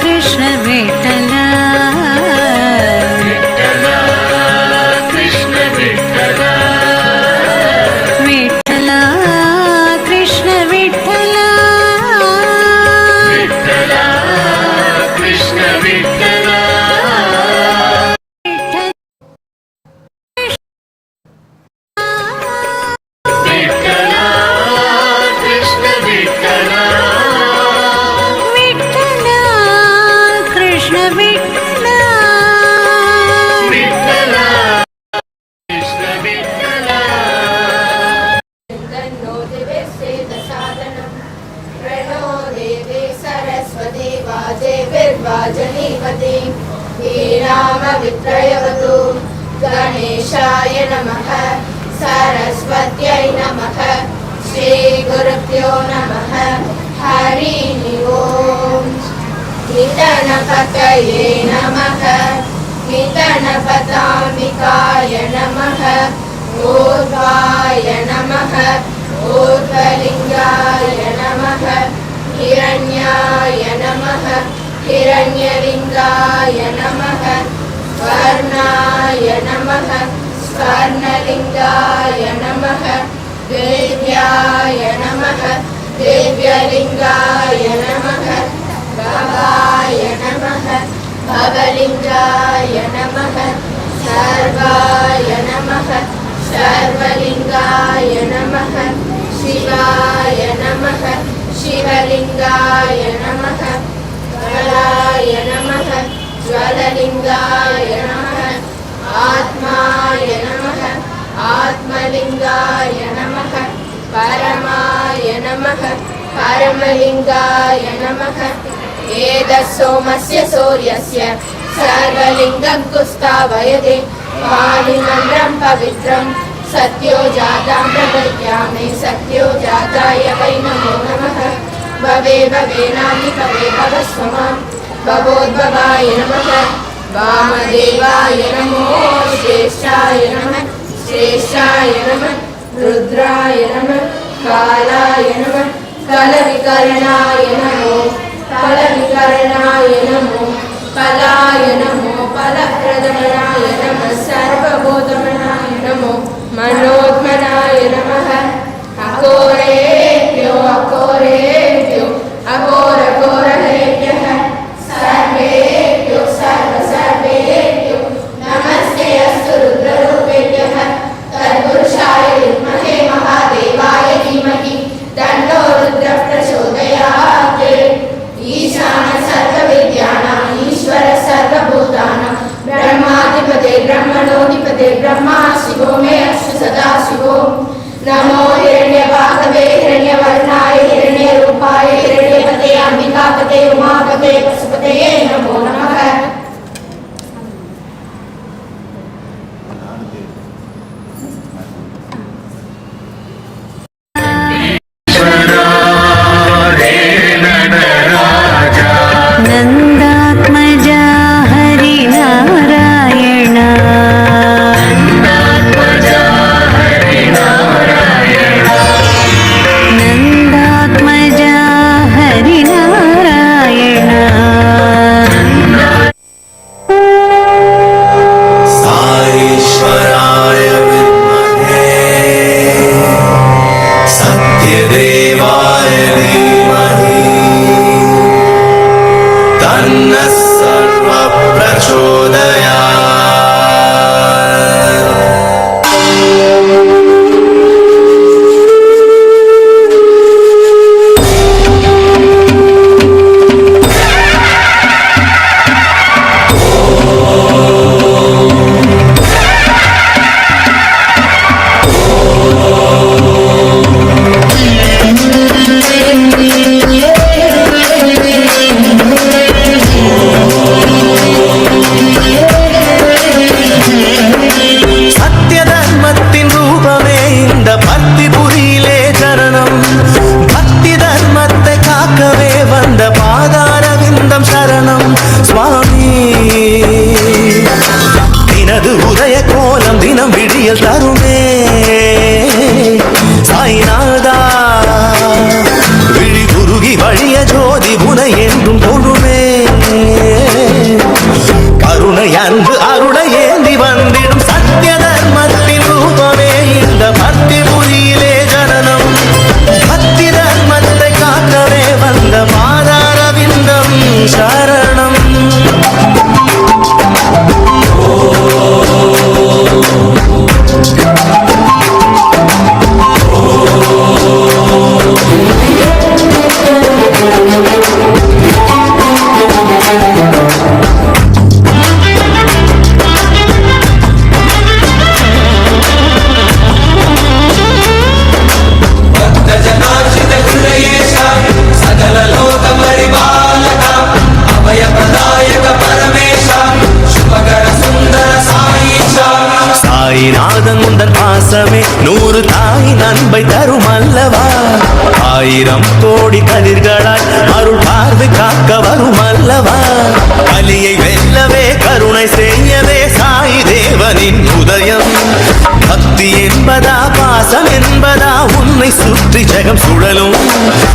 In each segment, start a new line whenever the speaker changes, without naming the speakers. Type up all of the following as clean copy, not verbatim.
कृष्ण विठ्ठला
विठ्ठला कृष्ण विठ्ठला
विठ्ठला कृष्ण विठ्ठला
विठ्ठला कृष्ण विठ्ठला विठ्ठला कृष्ण विठ्ठला
विठ्ठला कृष्ण विठ्ठला
विठ्ठला कृष्ण विठ्ठला
तन्नो दिवे सेदसादनं प्रणो देवे सरस्वती वाजे विर्वाजनीपति वीणामवित्रयवतु गणेशाय नमः सरस्वत्यै नमः श्रीगुरुभ्यो नमः हरि ओम् गणपतये नमः गणपताम्बिकाय नमः ऊर्ध्वाय नमः ऊर्ध्वलिङ्गाय नमः हिरण्याय नमः हिरण्यलिङ्गाय नमः स्वर्णाय नमः स्वर्णलिङ्गाय नमः देव्याय नमः देव्यलिङ्गाय नमः भवाय नमः भवलिङ्गाय नमः सर्वाय नमः सर्वलिङ्गाय नमः शिवाय नमः शिवलिङ्गाय नमः ज्वलाय नमः ज्वललिङ्गाय नमः आत्माय नमः आत्मलिङ्गाय नमः परमाय नमः परमलिङ्गाय नमः एतत्सोमस्य सूर्यस्य सर्वलिङ्गं कुस्थापयते पाणिमन्त्रं पवित्रं सत्यो जातां प्रपद्यामि सत्यो जाताय वै नमो नमः भवे भवेनानि भवे भवस्वमां भवोद्भवाय नमः वामदेवाय नमो श्रेष्ठाय नमः श्रेष्ठाय नमः रुद्राय नमः कालाय नमः कलविकरणाय नमो कलविकरणाय नमो कलाय नमो फलप्रदमनाय नमः सर्वबोधमनाय नमो मनोद्मनाय नमः अघोरेभ्यो अघोरेभ्यो अघोरघोरहेभ्यः सर्वेभ्यो सर्वेभ्यो नमस्ते अस्तु रुद्ररूपेभ्यः तत्पुरुषाय विद्महे महादेवाय धीमहि तन्नो रुद्रः प्रचोदयात्
சாய்நாதன் உந்தன் பாசமே 100 தாயின் அன்பை தரும் அல்லவா. 1000 கோடி கதிர்களாய் அருள் பார்வை காக்க வரும் அல்லவா. கலியை வெல்லவே கருணை செய்யவே சாய் தேவனின் உதயம். பக்தி என்பதா பாசம் என்பதா உன்னை சுற்றி ஜெகம் சுழலும்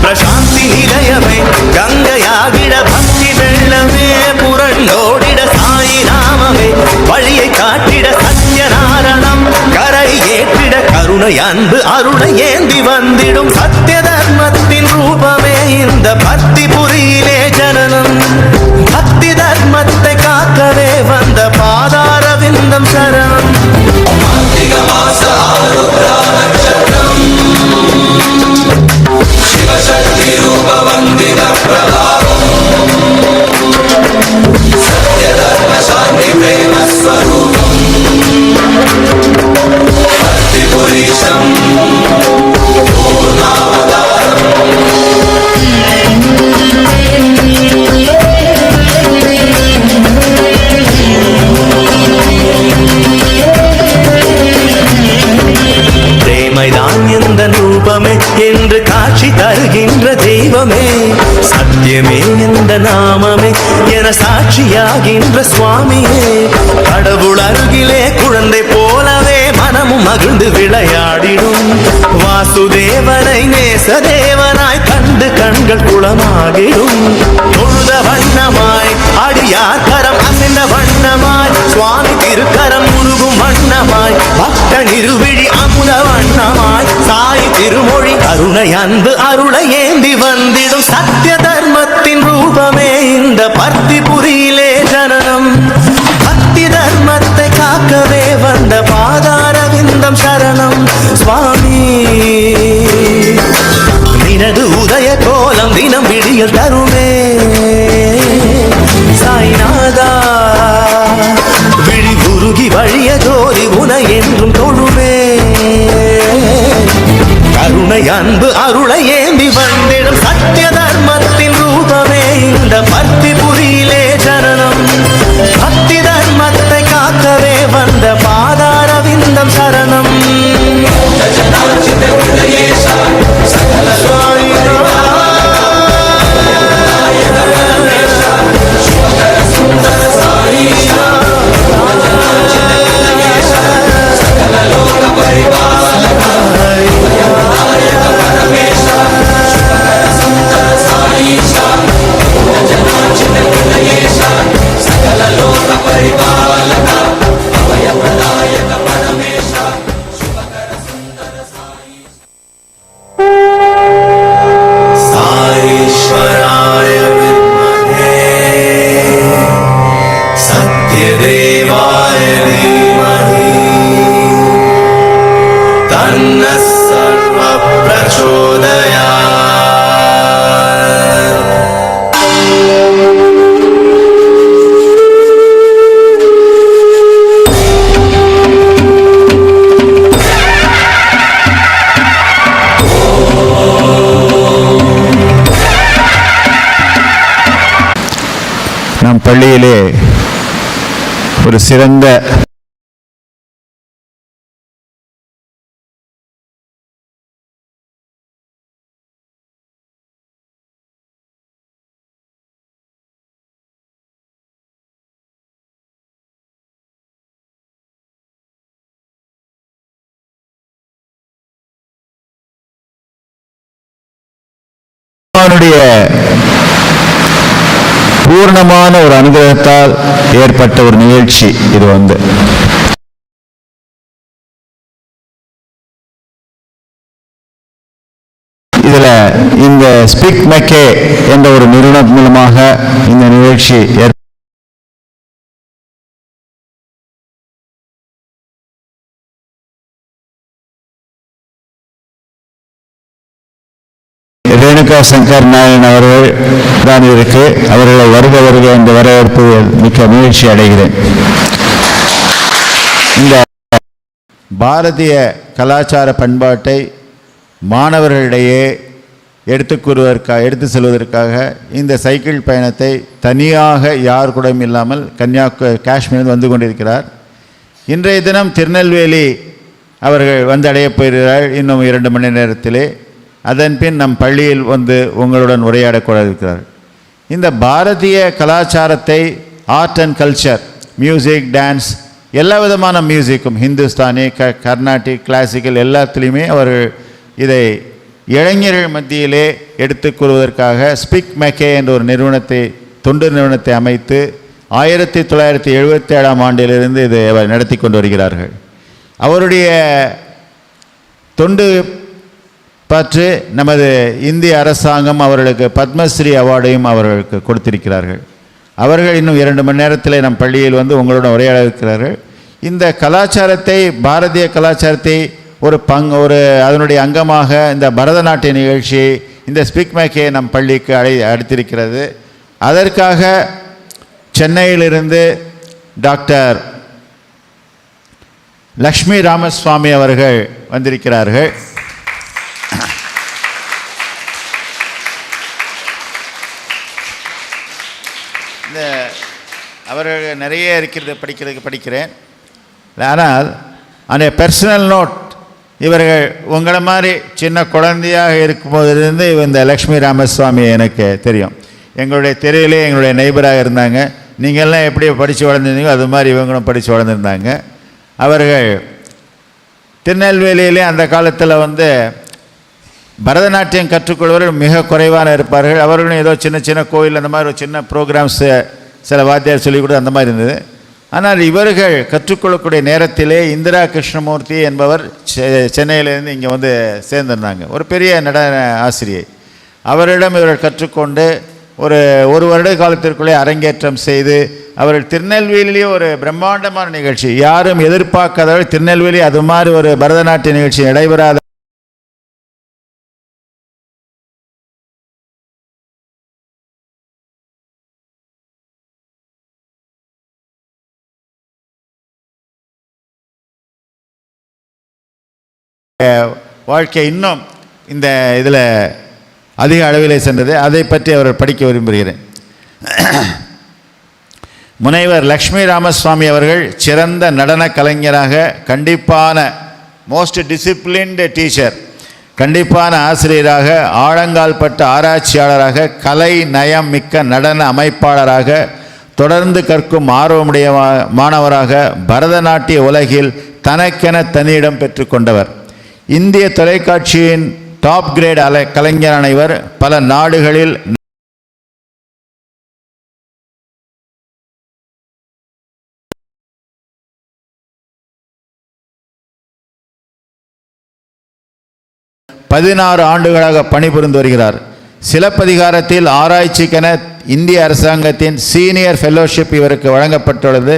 பிரசாந்தி நிலையமே. கங்கையாகிட பக்தி வெள்ளமே புரண்டோடிட சாய் நாமமே. வழியை காட்டிட சத்யநாரணம் கரை ஏற்றிட கருணை அன்பு அருளை ஏந்தி வந்திடும் சத்திய தர்மத்தின் ரூபமே இந்த பக்தி புரியிலே ஜனனம். பக்தி தர்மத்தை காக்கவே வந்த பாதார விந்தம் சரணம்.
शिवशक्ति रूप वंदित प्रभावम सत्य धर्म शांति प्रेम स्वरूपम भक्ति पुरीशम
பிரேமைதான் எந்த ரூபமே என்று காட்சி தருகின்ற தெய்வமே. சத்தியமே எந்த நாமமே என சாட்சியாகின்ற சுவாமியே. கடவுள் அருகிலே குழந்தை போலவே மனமும் மகிழ்ந்து விளையாடிடும் வாசுதேவனை நேசதேவனாய் கண்டு கண்கள் குளமாகிடும். தொழுத வண்ணமாய் அடியார் கரம் அசைந்த வண்ணமாய் சுவாமி திருக்கரம் முருகும் வண்ணமாய் பக்தன் இருவிழி அமுத வண்ணமாய் சாய் திருமொழி கருணை அன்பு அருளை ஏந்தி வந்திடும் சத்திய தர்மத்தின் ரூபமே இந்த பக்தி புரியிலே ஜனனம். பக்தி தர்மத்தை காக்கவே வந்த பாதார விந்தம் சரணம் சுவாமி. நினது உதய கோலம் தினம் விடியல் தருமே சாய்நாதா. விழி குறுகி வழிய ஜோதி உனை என்றும் தொழுமே. கருணை அன்பு அருளை ஏந்தி வந்திடும் சத்திய தர்மத்தின் ரூபமே இந்த பக்தி புரியிலே ஜனனம். பக்தி தர்மத்தை காக்கவே வந்த பாதார விந்தம் சரணம்.
நம் பள்ளியிலே ஒரு சிறந்த பூர்ணமான ஒரு அனுகிரகத்தால் ஏற்பட்ட ஒரு நிகழ்ச்சி இது. இதுல இந்த ஸ்பிக் மெக்கே என்ற ஒரு நிறுவனம் மூலமாக இந்த நிகழ்ச்சி ரேணுகா சங்கர் நாராயணன் அவர்கள் தான் இருக்கு. அவர்களை வருக வருக என்று வரவேற்பு மிக்க மகிழ்ச்சி அடைகிறேன். இந்த பாரதிய கலாச்சார பண்பாட்டை மாணவர்களிடையே எடுத்து செல்வதற்காக இந்த சைக்கிள் பயணத்தை தனியாக யார் கூட இல்லாமல் காஷ்மீர் வந்து கொண்டிருக்கிறார்.
இன்றைய தினம் திருநெல்வேலி அவர்கள் வந்து அடையப் போகிறார்கள் இன்னும் 2 மணி நேரத்திலே. அதன் பின் நம் பள்ளியில் வந்து உங்களுடன் உரையாடக்கூட இருக்கிறார்கள். இந்த பாரதிய கலாச்சாரத்தை art and culture, music, dance, எல்லா விதமான மியூசிக்கும், ஹிந்துஸ்தானி, கர்நாடிக், கிளாசிக்கல் எல்லாத்துலேயுமே அவர்கள் இதை இளைஞர்கள் மத்தியிலே எடுத்துக் கூறுவதற்காக ஸ்பிக் மேக்கே என்ற ஒரு நிறுவனத்தை, தொண்டு நிறுவனத்தை அமைத்து 1977ஆம் ஆண்டிலிருந்து இதை நடத்தி கொண்டு வருகிறார்கள். அவருடைய தொண்டு பற்றி நமது இந்திய அரசாங்கம் அவர்களுக்கு பத்மஸ்ரீ அவார்டையும் அவர்களுக்கு கொடுத்திருக்கிறார்கள். அவர்கள் இன்னும் 2 மணி நேரத்தில் நம் பள்ளியில் வந்து உங்களுடன் உரையாட இருக்கிறார்கள். இந்த கலாச்சாரத்தை, பாரதிய கலாச்சாரத்தை ஒரு அதனுடைய அங்கமாக இந்த பரதநாட்டிய நிகழ்ச்சியை இந்த ஸ்பிக் மேக்கே நம் பள்ளிக்கு அழைத்திருக்கிறது. அதற்காக சென்னையிலிருந்து டாக்டர் லக்ஷ்மி ராமஸ்வாமி அவர்கள் வந்திருக்கிறார்கள். இந்த அவர்கள் நிறைய இருக்கிறது படிக்கிறேன். ஆனால் அந்த பர்சனல் நோட், இவர்கள் உங்களை மாதிரி சின்ன குழந்தையாக இருக்கும்போதிலிருந்து இந்த லக்ஷ்மி ராமஸ்வாமி எனக்கு தெரியும். எங்களுடைய தெருவிலே எங்களுடைய நெய்பராக இருந்தாங்க. நீங்கள்லாம் எப்படி படித்து வளர்ந்துருந்தீங்களோ அது மாதிரி இவங்களும் படித்து வளர்ந்துருந்தாங்க. அவர்கள் திருநெல்வேலியிலே அந்த காலத்தில் வந்து பரதநாட்டியம் கற்றுக்கொள்வர்கள் மிக குறைவான இருப்பார்கள். அவர்களும் ஏதோ சின்ன சின்ன கோயில் அந்த மாதிரி ஒரு சின்ன ப்ரோக்ராம்ஸு சில வாத்தியார் சொல்லிக் கொடுத்து அந்த மாதிரி இருந்தது. ஆனால் இவர்கள் கற்றுக்கொள்ளக்கூடிய நேரத்திலே இந்திரா கிருஷ்ணமூர்த்தி என்பவர் சென்னையிலேருந்து இங்கே வந்து சேர்ந்திருந்தாங்க. ஒரு பெரிய நடன ஆசிரியை. அவரிடம் இவர்கள் கற்றுக்கொண்டு ஒரு வருட காலத்திற்குள்ளே அரங்கேற்றம் செய்து அவர்கள் திருநெல்வேலியிலேயே ஒரு பிரம்மாண்டமான நிகழ்ச்சி, யாரும் எதிர்பார்க்காதவர்கள், திருநெல்வேலி அது மாதிரி ஒரு பரதநாட்டிய நிகழ்ச்சி நடைபெறாத வாழ்க்கை இன்னும் இந்த இதில் அதிக அளவிலே சென்றது. அதை பற்றி அவர்கள் படிக்க விரும்புகிறேன். முனைவர் லக்ஷ்மி ராமஸ்வாமி அவர்கள் சிறந்த நடன கலைஞராக, கண்டிப்பான மோஸ்ட் டிசிப்ளின்டு டீச்சர், கண்டிப்பான ஆசிரியராக, ஆழங்கால் பட்ட ஆராய்ச்சியாளராக, கலை நயம் மிக்க நடன அமைப்பாளராக, தொடர்ந்து கற்கும் ஆர்வமுடைய மாணவராக, பரதநாட்டிய உலகில் தனக்கென தனியிடம் பெற்று கொண்டவர். இந்திய தொலைக்காட்சியின் டாப் கிரேட் கலைஞரான இவர் பல நாடுகளில் ஆண்டுகளாக பணிபுரிந்து வருகிறார். சிலப்பதிகாரத்தில் ஆராய்ச்சிக்கென இந்திய அரசாங்கத்தின் சீனியர் ஃபெல்லோஷிப் இவருக்கு வழங்கப்பட்டுள்ளது.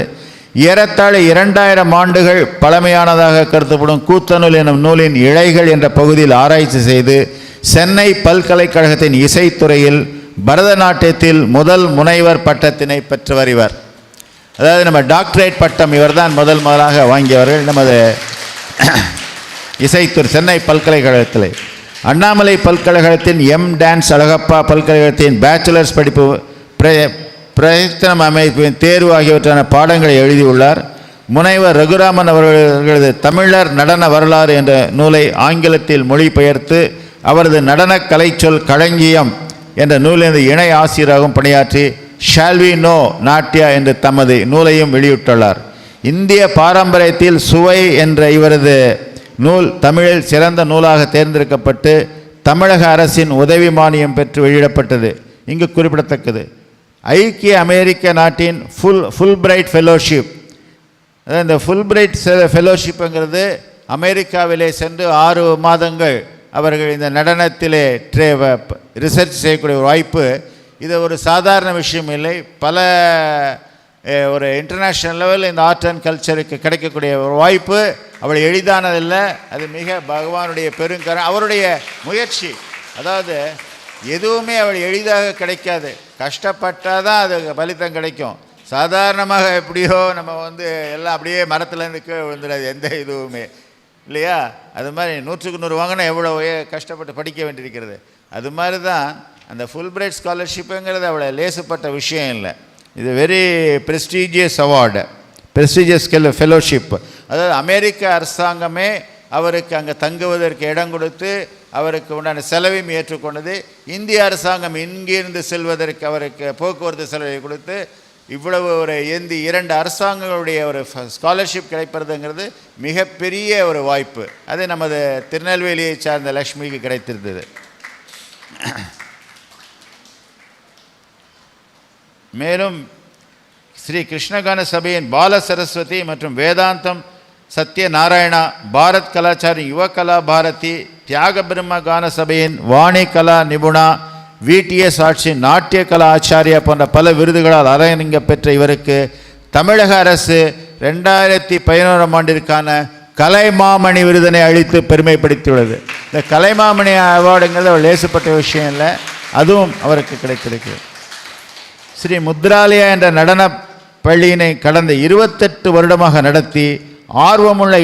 ஏறத்தாழ 2000 ஆண்டுகள் பழமையானதாக கருதப்படும் கூத்தநூல் எனும் நூலின் இழைகள் என்ற பகுதியில் ஆராய்ச்சி செய்து சென்னை பல்கலைக்கழகத்தின் இசைத்துறையில் பரதநாட்டியத்தில் முதல் முனைவர் பட்டத்தினை பெற்றவர் இவர். அதாவது நம்ம டாக்டரேட் பட்டம் இவர் தான் முதலாக வாங்கியவர்கள் நமது இசைத்துறை சென்னை பல்கலைக்கழகத்தில். அண்ணாமலை பல்கலைக்கழகத்தின் டான்ஸ் அழகப்பா பல்கலைக்கழகத்தின் பேச்சுலர்ஸ் படிப்பு பிரயத்தனம் அமைப்பின் தேர்வு ஆகியவற்றான பாடங்களை எழுதியுள்ளார். முனைவர் ரகுராமன் அவர்களது தமிழர் நடன வரலாறு என்ற நூலை ஆங்கிலத்தில் மொழிபெயர்த்து அவரது நடன கலைச்சொல் களஞ்சியம் என்ற நூலின் இணை ஆசிரியராகவும் பணியாற்றி ஷால் வி நோ நாட்டியா என்ற தமது நூலையும் வெளியிட்டுள்ளார். இந்திய பாரம்பரியத்தில் சுவை என்ற இவரது நூல் தமிழில் சிறந்த நூலாக தேர்ந்தெடுக்கப்பட்டு தமிழக அரசின் உதவி மானியம் பெற்று வெளியிடப்பட்டது. இங்கு குறிப்பிடத்தக்கது ஐக்கிய அமெரிக்க நாட்டின் ஃபுல்பிரைட் ஃபெல்லோஷிப். அதாவது இந்த ஃபுல்பிரைட் ஃபெல்லோஷிப்புங்கிறது அமெரிக்காவிலே சென்று 6 மாதங்கள் அவர்கள் இந்த நடனத்திலே ரிசர்ச் செய்யக்கூடிய ஒரு வாய்ப்பு. இது ஒரு சாதாரண விஷயம் இல்லை. பல ஒரு இன்டர்நேஷ்னல் லெவலில் இந்த ஆர்ட் அண்ட் கல்ச்சருக்கு கிடைக்கக்கூடிய ஒரு வாய்ப்பு அவள் எளிதானதில்லை. அது மிக பகவானுடைய பெருங்கரம், அவருடைய முயற்சி. அதாவது எதுவுமே அவள் எளிதாக கிடைக்காது, கஷ்டப்பட்டால் தான் அது பலித்தம் கிடைக்கும். சாதாரணமாக எப்படியோ நம்ம வந்து எல்லாம் அப்படியே மரத்துலேருந்து கீழே விழுந்துடாது எந்த இதுவுமே இல்லையா. அது மாதிரி 100க்கு 100 வாங்கினா எவ்வளோ கஷ்டப்பட்டு படிக்க வேண்டியிருக்கிறது. அது மாதிரி தான் அந்த ஃபுல்பிரைட் ஸ்காலர்ஷிப்புங்கிறது அவ்வளோ லேசுப்பட்ட விஷயம் இல்லை. இது very prestigious award. Prestigious fellowship. அதாவது அமெரிக்க அரசாங்கமே அவருக்கு அங்கே தங்குவதற்கு இடம் கொடுத்து அவருக்கு உண்டான செலவையும் ஏற்றுக்கொண்டது. இந்திய அரசாங்கம் இங்கிருந்து செல்வதற்கு அவருக்கு போக்குவரத்து செலவை கொடுத்து இவ்வளவு ஒரு இரண்டு அரசாங்கங்களுடைய ஒரு ஸ்காலர்ஷிப் கிடைப்பதுங்கிறது மிகப்பெரிய ஒரு வாய்ப்பு. அது நமது திருநெல்வேலியை சார்ந்த லக்ஷ்மிக்கு கிடைத்திருந்தது. மேலும் ஸ்ரீ கிருஷ்ணகான சபையின் பால சரஸ்வதி மற்றும் வேதாந்தம் சத்யநாராயணா, பாரத் கலாச்சாரி யுவ கலா பாரதி, தியாக பிரம்ம கான சபையின் வாணி கலா நிபுணா, VTS ஆட்சி நாட்டிய கலா ஆச்சாரியா போன்ற பல விருதுகளால் அலங்கரிக்க பெற்ற இவருக்கு தமிழக அரசு 2011ஆம் ஆண்டிற்கான கலைமாமணி விருதினை அளித்து பெருமைப்படுத்தியுள்ளது. இந்த கலைமாமணி அவார்டுங்கிறது அவர் லேசுப்பட்ட விஷயம் இல்லை, அதுவும் அவருக்கு கிடைத்திருக்கிறது. ஸ்ரீ முத்ராலயா என்ற நடன பள்ளியினை கடந்த 28 வருடமாக நடத்தி ஆர்வமுள்ள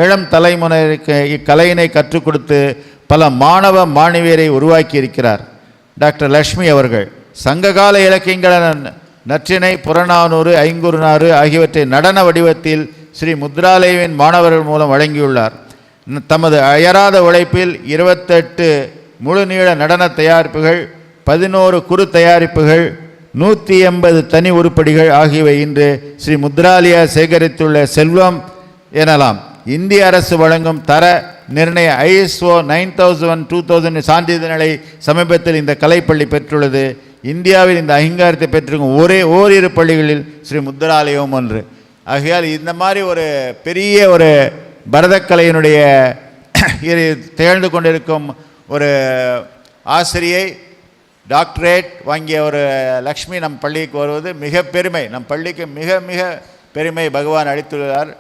இளம் தலைமுறைக்கு இக்கலையினை கற்றுக் கொடுத்து பல மாணவ மாணவியரை உருவாக்கி இருக்கிறார். டாக்டர் லக்ஷ்மி அவர்கள் சங்ககால இலக்கியங்களான நற்றிணை, புறநானூறு, ஐங்குறுநாறு ஆகியவற்றை நடன வடிவத்தில் ஸ்ரீ முத்ராலயாவின் மாணவர்கள் மூலம் வழங்கியுள்ளார். தமது அயராத உழைப்பில் 28 முழு நீள நடன தயாரிப்புகள், 11 குறு தயாரிப்புகள், 180 தனி உருப்படிகள் ஆகியவை இன்று ஸ்ரீ முத்ராலயா சேகரித்துள்ள செல்வம் எனலாம். இந்திய அரசு வழங்கும் தர நிர்ணய ISO 9001-2000 சான்றிதழ்களை சமீபத்தில் இந்த கலைப்பள்ளி பெற்றுள்ளது. இந்தியாவில் இந்த அங்கீகாரத்தை பெற்றிருக்கும் ஓரிரு பள்ளிகளில் ஸ்ரீ முத்ராலயம் ஒன்று. ஆகையால் இந்த மாதிரி ஒரு பெரிய ஒரு பரதக்கலையினுடைய திகழ்ந்து கொண்டிருக்கும் ஒரு ஆசிரியை, டாக்டரேட் வாங்கிய ஒரு லக்ஷ்மி நம் பள்ளிக்கு வருவது மிக பெருமை. நம் பள்ளிக்கு மிக மிக பெருமை பகவான் அளித்துள்ளார்.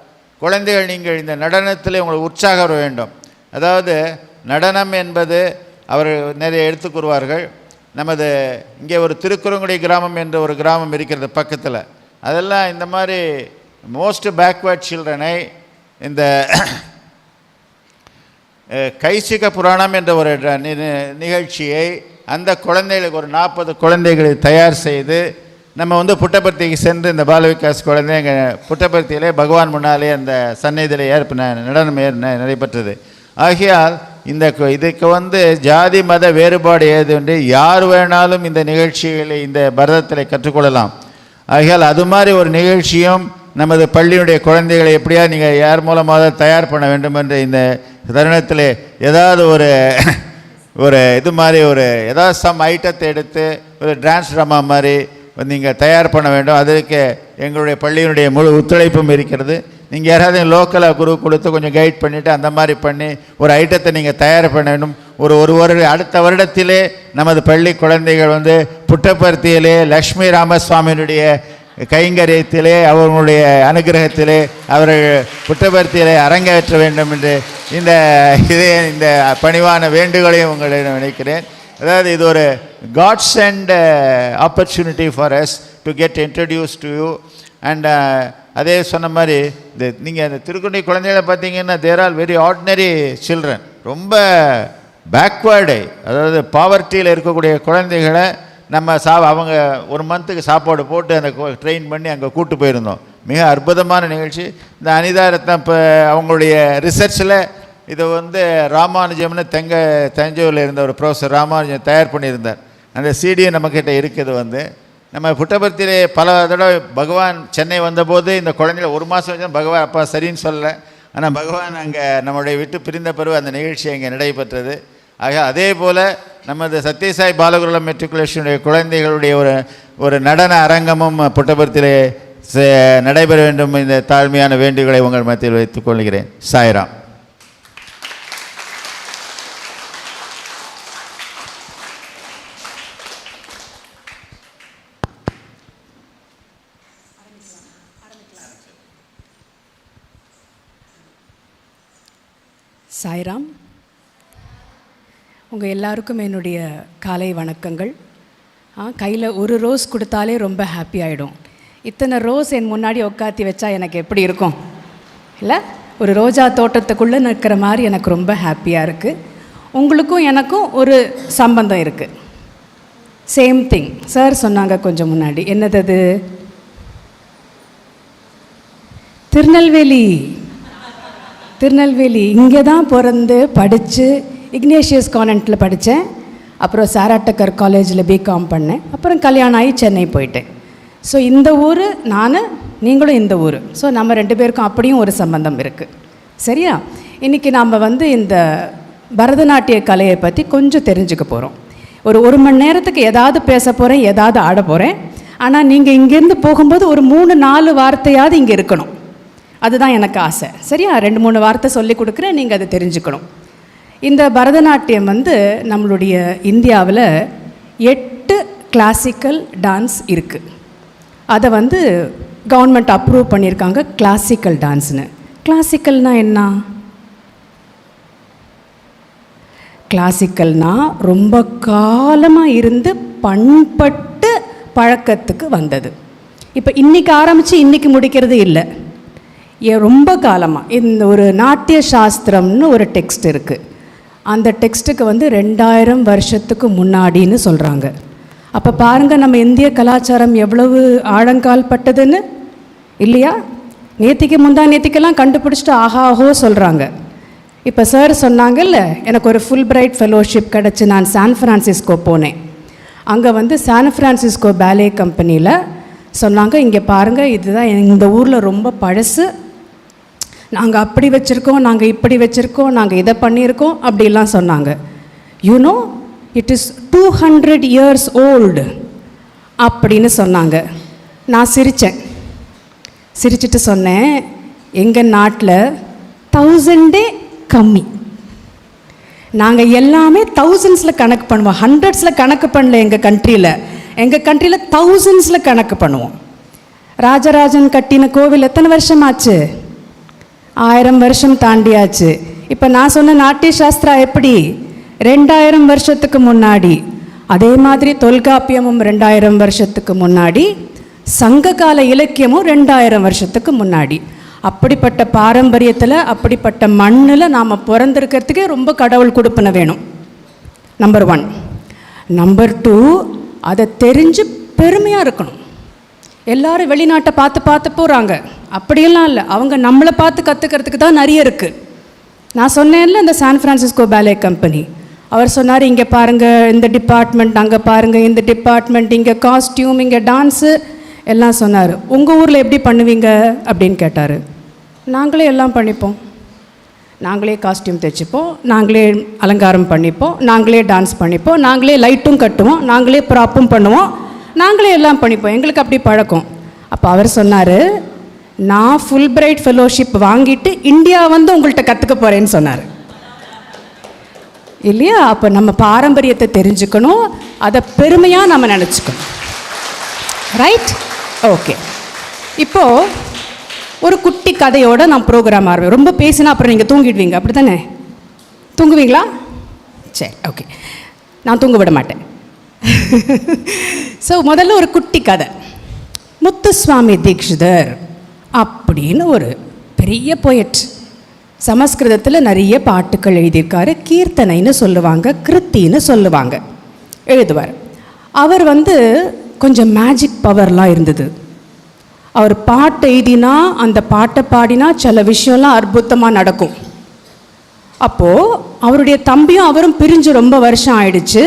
குழந்தைகள், நீங்கள் இந்த நடனத்தில் உங்களுக்கு உற்சாகம் வர வேண்டும். அதாவது நடனம் என்பது அவர் நிறைய எடுத்து கூறுவார்கள். நமது இங்கே ஒரு திருக்குறங்குடி கிராமம் என்ற ஒரு கிராமம் இருக்கிறது பக்கத்தில். அதெல்லாம் இந்த மாதிரி மோஸ்ட் பேக்வேர்ட் சில்ட்ரனை இந்த கைசிக புராணம் என்ற ஒரு நிகழ்ச்சியை அந்த குழந்தைகளுக்கு ஒரு 40 குழந்தைகளை தயார் செய்து நம்ம புட்டபர்த்திக்கு சென்று இந்த பால விகாஸ் குழந்தை எங்கள் புட்டபர்த்தியிலே பகவான் முன்னாலே அந்த சந்நிதியில் நடனம் நடைபெற்றது. ஆகையால் இதுக்கு ஜாதி மத வேறுபாடு ஏதுண்டு யார் வேணாலும் இந்த நிகழ்ச்சிகளை இந்த பரதத்தில் கற்றுக்கொள்ளலாம். ஆகையால் அது மாதிரி ஒரு நிகழ்ச்சியும் நமது பள்ளியுடைய குழந்தைகளை எப்படியா நீங்கள் யார் மூலமாக தயார் பண்ண வேண்டும் என்ற இந்த தருணத்தில் ஏதாவது ஒரு இது மாதிரி ஏதாவது சம் ஐட்டத்தை எடுத்து ஒரு டான்ஸ் ட்ராமா மாதிரி நீங்கள் தயார் பண்ண வேண்டும். அதற்கு எங்களுடைய பள்ளியினுடைய முழு ஒத்துழைப்பும் இருக்கிறது. நீங்கள் யாராவது லோக்கலாக குரு கொடுத்து கொஞ்சம் கைட் பண்ணிவிட்டு அந்த மாதிரி பண்ணி ஒரு ஐட்டத்தை நீங்கள் தயார் பண்ண வேண்டும். அடுத்த வருடத்திலே நமது பள்ளி குழந்தைகள் புட்டபர்த்தியிலே லக்ஷ்மி ராமசுவாமியினுடைய கைங்கரியத்திலே அவர்களுடைய அனுகிரகத்திலே அவர்கள் புட்டபர்த்தியிலே அரங்கேற்ற வேண்டும் என்று இந்த பணிவான வேண்டுகோளையும் உங்களிடம் நினைக்கிறேன். அதாவது இது ஒரு God sent opportunity for us to get introduce to you. And அதே சொன்ன மாதிரி நீங்கள் அந்த திருக்குறளை குழந்தைகளை பார்த்தீங்கன்னா there are very ordinary children. ரொம்ப பேக்வேர்டு, அதாவது பாவர்ட்டியில் இருக்கக்கூடிய குழந்தைகளை நம்ம அவங்க ஒரு மந்த்துக்கு சாப்பாடு போட்டு அந்த ட்ரெயின் பண்ணி அங்கே கூட்டு போயிருந்தோம். மிக அற்புதமான நிகழ்ச்சி. இந்த அனிதா ரத்னம் இப்போ அவங்களுடைய ரிசர்ச்சில் இது ராமானுஜம்னு தஞ்சாவூரில் இருந்த ஒரு ப்ரொஃபஸர் ராமானுஜம் தயார் பண்ணியிருந்தார். அந்த சிடியை நம்மக்கிட்ட இருக்குது. நம்ம புட்டபர்த்தியிலே பல தடவை பகவான் சென்னை வந்தபோது இந்த குழந்தைகள் 1 மாதம் வச்சு பகவான் அப்பா சரின்னு சொல்லலை. ஆனால் பகவான் அங்கே நம்முடைய விட்டு பிரிந்த பிறகு அந்த நிகழ்ச்சி அங்கே நடைபெற்றது. ஆக அதே போல் நமது சத்யசாய் பாலகுருகுலம் மெட்ரிகுலேஷனுடைய குழந்தைகளுடைய ஒரு நடன அரங்கமும் புட்டபர்த்தியிலே நடைபெற வேண்டும். இந்த தாழ்மையான வேண்டுகோளை உங்கள் மத்தியில் வைத்துக் கொள்கிறேன். சாய்ராம்.
சாய்ராம். உங்கள் எல்லாருக்கும் என்னுடைய காலை வணக்கங்கள். கையில் ஒரு ரோஸ் கொடுத்தாலே ரொம்ப ஹாப்பி ஆகிடும். இத்தனை ரோஸ் என் முன்னாடி உட்காத்தி வச்சா எனக்கு எப்படி இருக்கும் இல்லை? ஒரு ரோஜா தோட்டத்துக்குள்ளே நிற்கிற மாதிரி எனக்கு ரொம்ப ஹாப்பியாக இருக்குது. உங்களுக்கும் எனக்கும் ஒரு சம்பந்தம் இருக்குது. சேம் திங் சார் சொன்னாங்க கொஞ்சம் முன்னாடி. என்னது அது? திருநெல்வேலி இங்கே தான் பிறந்து படித்து இக்னேஷியஸ் கான்வென்ட்டில் படித்தேன். அப்புறம் சாராட்டக்கர் காலேஜில் பிகாம் பண்ணேன். அப்புறம் கல்யாணம் ஆகி சென்னை போயிட்டேன். ஸோ இந்த ஊர் நான், நீங்களும் இந்த ஊர். ஸோ நம்ம 2 பேருக்கும் அப்படியும் ஒரு சம்பந்தம் இருக்குது. சரியா? இன்றைக்கி நாம் வந்து இந்த பரதநாட்டிய கலையை பற்றி கொஞ்சம் தெரிஞ்சுக்க போகிறோம். ஒரு மணி நேரத்துக்கு ஏதாவது பேச போகிறேன், ஏதாவது ஆட போகிறேன். ஆனால் நீங்கள் இங்கேருந்து போகும்போது ஒரு 3-4 வார்த்தையாவது இங்கே இருக்கணும். அதுதான் எனக்கு ஆசை. சரியா? 2-3 வார்த்தை சொல்லி கொடுக்குறேன், நீங்கள் அதை தெரிஞ்சுக்கணும். இந்த பரதநாட்டியம் வந்து நம்மளுடைய இந்தியாவில் 8 கிளாசிக்கல் டான்ஸ் இருக்குது. அதை வந்து கவர்மெண்ட் அப்ரூவ் பண்ணியிருக்காங்க கிளாசிக்கல் டான்ஸ்னு. கிளாசிக்கல்னால் என்ன? கிளாசிக்கல்னால் ரொம்ப காலமாக இருந்து பண்பட்டு பழக்கத்துக்கு வந்தது. இப்போ இன்றைக்கி ஆரம்பித்து இன்றைக்கி முடிக்கிறது இல்லை. ரொம்ப காலமாக இந்த ஒரு நாட்டிய சாஸ்திரம்னு ஒரு டெக்ஸ்ட் இருக்குது. அந்த டெக்ஸ்ட்டுக்கு வந்து 2000 வருஷத்துக்கு முன்னாடின்னு சொல்கிறாங்க. அப்போ பாருங்கள் நம்ம இந்திய கலாச்சாரம் எவ்வளவு ஆழங்கால் பட்டதுன்னு இல்லையா? நேற்றுக்கெல்லாம் கண்டுபிடிச்சிட்டு ஆஹாஹோ சொல்கிறாங்க. இப்போ சார் சொன்னாங்கல்ல, எனக்கு ஒரு ஃபுல் பிரைட் ஃபெலோஷிப் கிடச்சி நான் சான் ஃப்ரான்சிஸ்கோ போனேன். அங்கே வந்து சான் ஃப்ரான்சிஸ்கோ பேலே கம்பெனியில் சொன்னாங்க, இங்கே பாருங்கள் இதுதான் இந்த ஊரில் ரொம்ப பழசு, நாங்கள் அப்படி வச்சுருக்கோம், நாங்கள் இப்படி வச்சுருக்கோம், நாங்கள் இதை பண்ணியிருக்கோம் அப்படிலாம் சொன்னாங்க. You know it is 200 years old அப்படின்னு சொன்னாங்க. நான் சிரிச்சிட்டு சொன்னேன், எங்கள் நாட்டில் 1000 கம்மி. நாங்கள் எல்லாமே தௌசண்ட்ஸில் கணக்கு பண்ணுவோம், ஹண்ட்ரட்ஸில் கணக்கு பண்ணல. எங்கள் கண்ட்ரியில் தௌசண்ட்ஸில் கணக்கு பண்ணுவோம். ராஜராஜன் கட்டின கோவில் எத்தனை வருஷம் ஆச்சு? 1000 வருஷம் தாண்டியாச்சு. இப்போ நான் சொன்ன நாட்டிய சாஸ்திரா எப்படி? 2000 வருஷத்துக்கு முன்னாடி. அதே மாதிரி தொல்காப்பியமும் 2000 வருஷத்துக்கு முன்னாடி, சங்ககால இலக்கியமும் 2000 வருஷத்துக்கு முன்னாடி. அப்படிப்பட்ட பாரம்பரியத்தில், அப்படிப்பட்ட மண்ணில் நாம் பிறந்திருக்கிறதுக்கே ரொம்ப கடவுள் கொடுப்பன வேணும். நம்பர் 1. நம்பர் 2, அதை தெரிஞ்சு பெருமையாக இருக்கணும். எல்லோரும் வெளிநாட்டை பார்த்து போகிறாங்க, அப்படியெல்லாம் இல்லை. அவங்க நம்மளை பார்த்து கற்றுக்கிறதுக்கு தான் நிறைய இருக்குது. நான் சொன்னேன்ல இந்த சான் ஃப்ரான்சிஸ்கோ பேலே கம்பெனி, அவர் சொன்னார், இங்கே பாருங்கள் இந்த டிபார்ட்மெண்ட், அங்கே பாருங்கள் இந்த டிபார்ட்மெண்ட், இங்கே காஸ்டியூம், இங்கே டான்ஸு எல்லாம் சொன்னார். உங்கள் ஊரில் எப்படி பண்ணுவீங்க அப்படின்னு கேட்டார். நாங்களே எல்லாம் பண்ணிப்போம், நாங்களே காஸ்டியூம் தைச்சிப்போம், நாங்களே அலங்காரம் பண்ணிப்போம், நாங்களே டான்ஸ் பண்ணிப்போம், நாங்களே லைட்டும் கட்டுவோம், நாங்களே ப்ராப்பும் பண்ணுவோம், நாங்களே எல்லாம் பண்ணிப்போம், எங்களுக்கு அப்படி பழக்கம். அப்போ அவர் சொன்னார், நான் ஃபுல் பிரைட் ஃபெலோஷிப் வாங்கிட்டு இந்தியா வந்து உங்கள்கிட்ட கற்றுக்க போகிறேன்னு சொன்னார். இல்லையா? அப்போ நம்ம பாரம்பரியத்தை தெரிஞ்சுக்கணும், அதை பெருமையாக நம்ம நினச்சிக்கணும். ரைட்? ஓகே. இப்போது ஒரு குட்டி கதையோடு நான் ப்ரோக்ராம் ஆரம்பிப்பேன். ரொம்ப பேசினா அப்புறம் நீங்கள் தூங்கிடுவீங்க, அப்படி தானே? தூங்குவீங்களா? சரி, ஓகே. நான் தூங்க விட மாட்டேன். ஸோ முதல்ல ஒரு குட்டி கதை. முத்துசுவாமி தீக்ஷிதர் அப்படின்னு ஒரு பெரிய போயட், சமஸ்கிருதத்தில் நிறைய பாட்டுக்கள் எழுதியிருக்காரு. கீர்த்தனைன்னு சொல்லுவாங்க, கிருத்தின்னு சொல்லுவாங்க, எழுதுவார். அவர் வந்து கொஞ்சம் மேஜிக் பவர்லாம் இருந்தது. அவர் பாட்டு எழுதினா, அந்த பாட்டை பாடினா சில விஷயம்லாம் அற்புதமாக நடக்கும். அப்போது அவருடைய தம்பியும் அவரும் பிரிஞ்சு ரொம்ப வருஷம் ஆயிடுச்சு.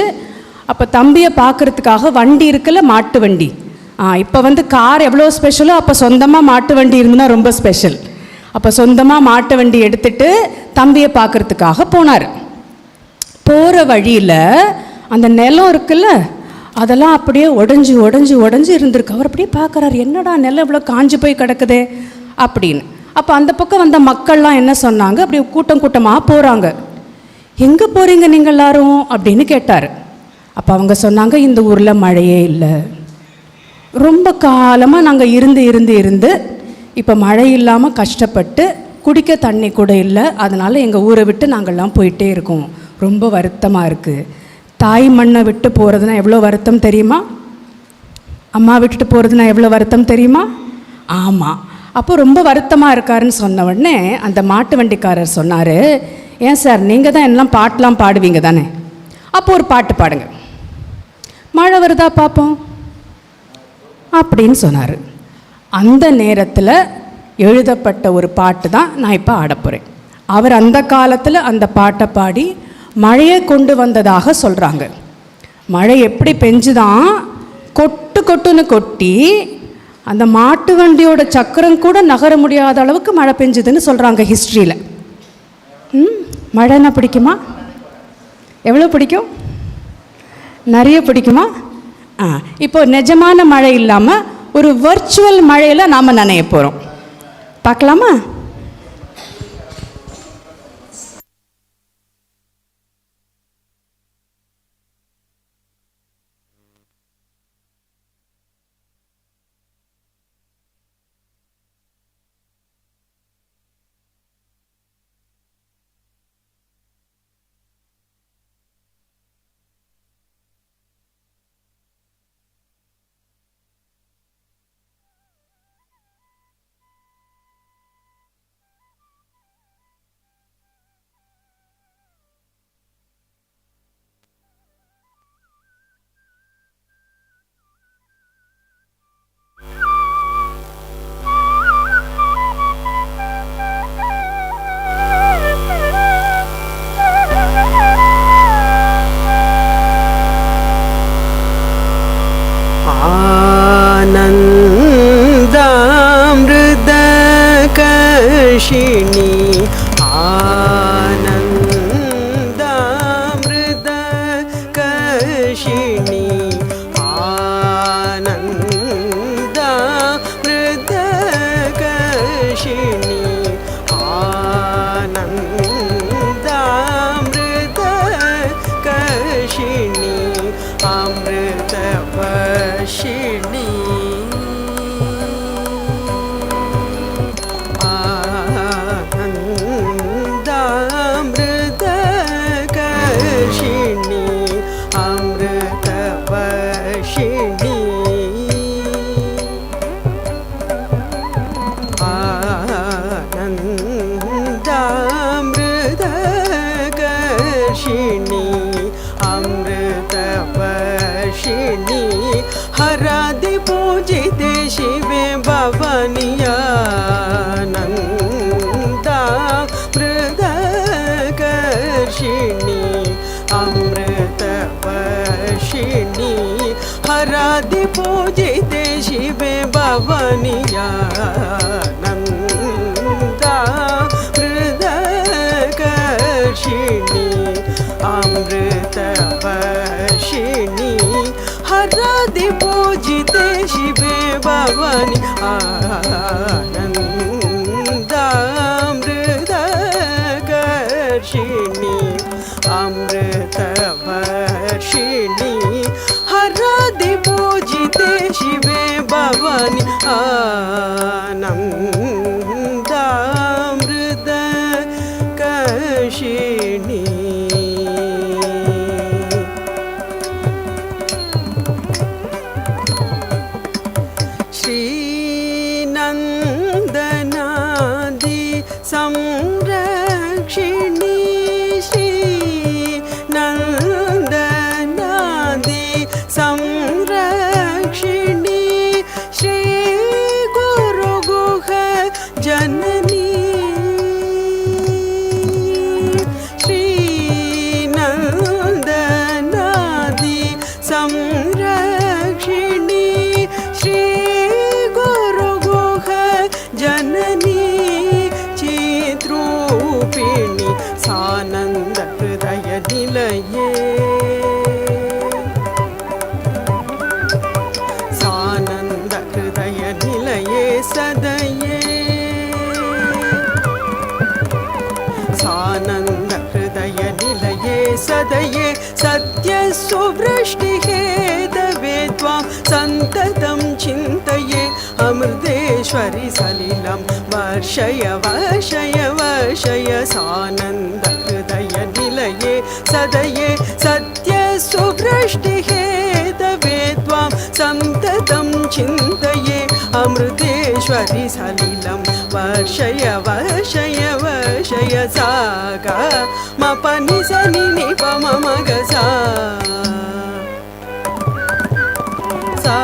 அப்போ தம்பியை பார்க்குறதுக்காக வண்டி இருக்குல்ல, மாட்டு வண்டி. இப்போ வந்து கார் எவ்வளோ ஸ்பெஷலோ, அப்போ சொந்தமாக மாட்டு வண்டி இருந்துன்னா ரொம்ப ஸ்பெஷல். அப்போ சொந்தமாக மாட்டு வண்டி எடுத்துகிட்டு தம்பியை பார்க்குறதுக்காக போனார். போகிற வழியில் அந்த நிலம் இருக்குல்ல, அதெல்லாம் அப்படியே உடஞ்சி இருந்திருக்கு. அவர் அப்படியே பார்க்குறாரு, என்னடா நிலம் இவ்வளோ காஞ்சி போய் கிடக்குதே அப்படின்னு. அப்போ அந்த பக்கம் வந்த மக்கள்லாம் என்ன சொன்னாங்க, அப்படி கூட்டமாக போகிறாங்க. எங்கே போகிறீங்க நீங்கள் எல்லாரும் அப்படின்னு கேட்டார். அப்போ அவங்க சொன்னாங்க, இந்த ஊரில் மழையே இல்லை, ரொம்ப காலமாக நாங்கள் இருந்து இப்போ மழை இல்லாமல் கஷ்டப்பட்டு குடிக்க தண்ணி கூட இல்லை, அதனால் எங்கள் ஊரை விட்டு நாங்கள்லாம் போயிட்டே இருக்கோம், ரொம்ப வருத்தமாக இருக்குது. தாய் மண்ணை விட்டு போகிறதுனா எவ்வளோ வருத்தம் தெரியுமா? அம்மா விட்டுட்டு போகிறதுனா எவ்வளோ வருத்தம் தெரியுமா? ஆமாம். அப்போ ரொம்ப வருத்தமாக இருக்காருன்னு சொன்ன உடனே அந்த மாட்டு வண்டிக்காரர் சொன்னார், ஏன் சார் நீங்கள் தான் எல்லாம் பாட்டெலாம் பாடுவீங்க தானே, அப்போ ஒரு பாட்டு பாடுங்க, மழை வருதா பார்ப்போம் அப்படின்னு சொன்னார். அந்த நேரத்தில் எழுதப்பட்ட ஒரு பாட்டு தான் நான் இப்போ ஆடப்போகிறேன். அவர் அந்த காலத்தில் அந்த பாட்டை பாடி மழையை கொண்டு வந்ததாக சொல்கிறாங்க. மழை எப்படி பெஞ்சுதான் கொட்டு கொட்டுன்னு கொட்டி அந்த மாட்டு வண்டியோட சக்கரம் கூட நகர முடியாத அளவுக்கு மழை பெஞ்சுதுன்னு சொல்கிறாங்க ஹிஸ்ட்ரியில். மழைன்னா பிடிக்குமா? எவ்வளோ பிடிக்கும்? நிறைய பிடிக்குமா? இப்போ நிஜமான மழை இல்லாமல் ஒரு வர்ச்சுவல் மழையில் நாம் நனைய போகிறோம். பார்க்கலாமா?
आनन्दामृतकर्षिणि आनन्दामृतकर्षिणि आनन्दामृतकर्षिणि आनन्दामृतकर्षिणि अमृतवर्षिणि हरादि पूजिते शिवे भवानीयानन्दामृतकर्षिणि अमृतवर्षिणि हरादि पूजिते शिवे भवानीयानन्दामृतकर्षिणि अमृतवर्षिणि हरादि पूजिते शिवे भवानी आनन्दामृतकर्षिणि अमृतवर्षिणि हरादि पूजिते शिवे भवानी आनन्दामृतकर्षिणि श्रीनन्दनादि संरक्षिणि श्रीनन्दनादि संरक्षिणि श्री गुरुगुह जननी श्रीनन्दनादि संरक्षिणि श्री जननी चिद्रूपिणि सानन्द हृदय निलये सानन्द हृदय निलये सदये सानन्द हृदय निलये सदये सत्य सुवृष्टिहेतवे त्वां सन्ततं चिन्तये अमृतेश्वरि सलिलं वर्षय वर्षय वर्षय सानन्द हृदय निलये सदये सत्य सुवृष्टिहेतवे त्वां सन्ततं चिन्तये अमृतेश्वरि सलिलं वर्षय वर्षय वर्षय सा ग म प नि स नि नि प म म ग सा सा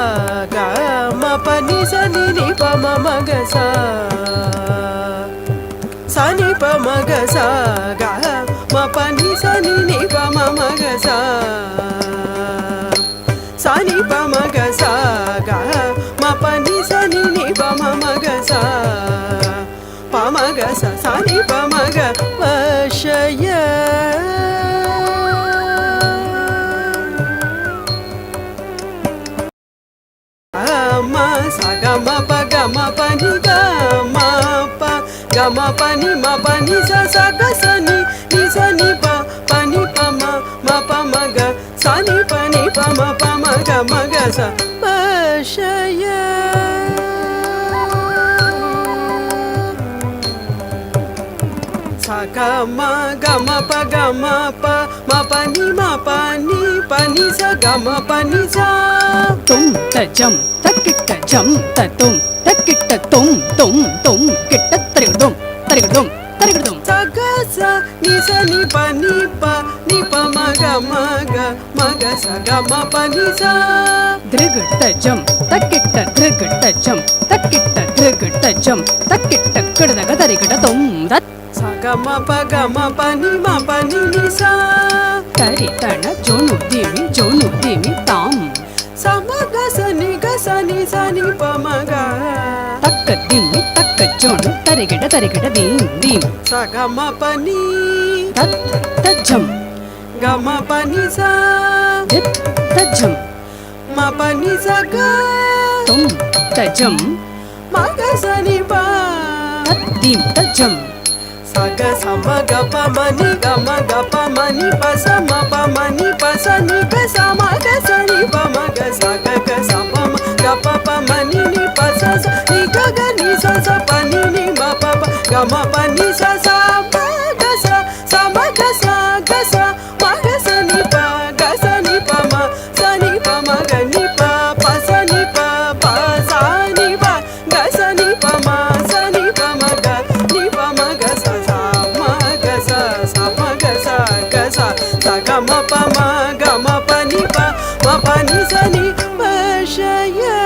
ग म प नि स नि नि प म म ग सा sa ga ma pa ni sa ni ni pa ma ma ga sa ni pa ma ga sa ga ma pa ni sa ni ni pa ma ma ga sa pa ma ga sa ni pa ma ga va shaya ma sa ga ma pa ni ga ma pa ni sa ga sa ni pa ni pa ma pa ma ga sa ni pa ma ga sa pa shaya sa ga ma pa ma pa ni sa ga ma pa ni sa
tum ta jam takitta jam ta tum takitta tum kitta tarigdum
sa ga sa ni pa ma ga sa ga ma pa ni sa
drigitta jam takitta takitta drigitta jam takitta kiddaga tarigda tum rat
sa ga ma pa ni sa
kari tana jonu dimi tam
sa ma ga sa ni pa ma ga
takka dimi takka jonu tarigda dim
sa ga ma pa ni
tat ta jam
ga ma pa ni sa
dit ta jam
ma pa ni sa ga
tum ta jam
ma ga sa ni pa
tat dim ta jam
sa ga sa ma ga pa ma ni ga pa ma ni pa sa ma pa ma ni pa sa ni ga sa ma ga sa ni pa ma ga sa pa ma ga pa ma ni pa sa ni ga ni sa pa ni ma pa ga ma pa ni sa ma ga sa ma ga sa ma ga sa ni pa ma sa ni pa ma ga ni pa sa ni pa sa ni pa ga sa ni pa ma ga ni pa ma ga sa ma ga sa ga ma pa ni sa ni pa shaya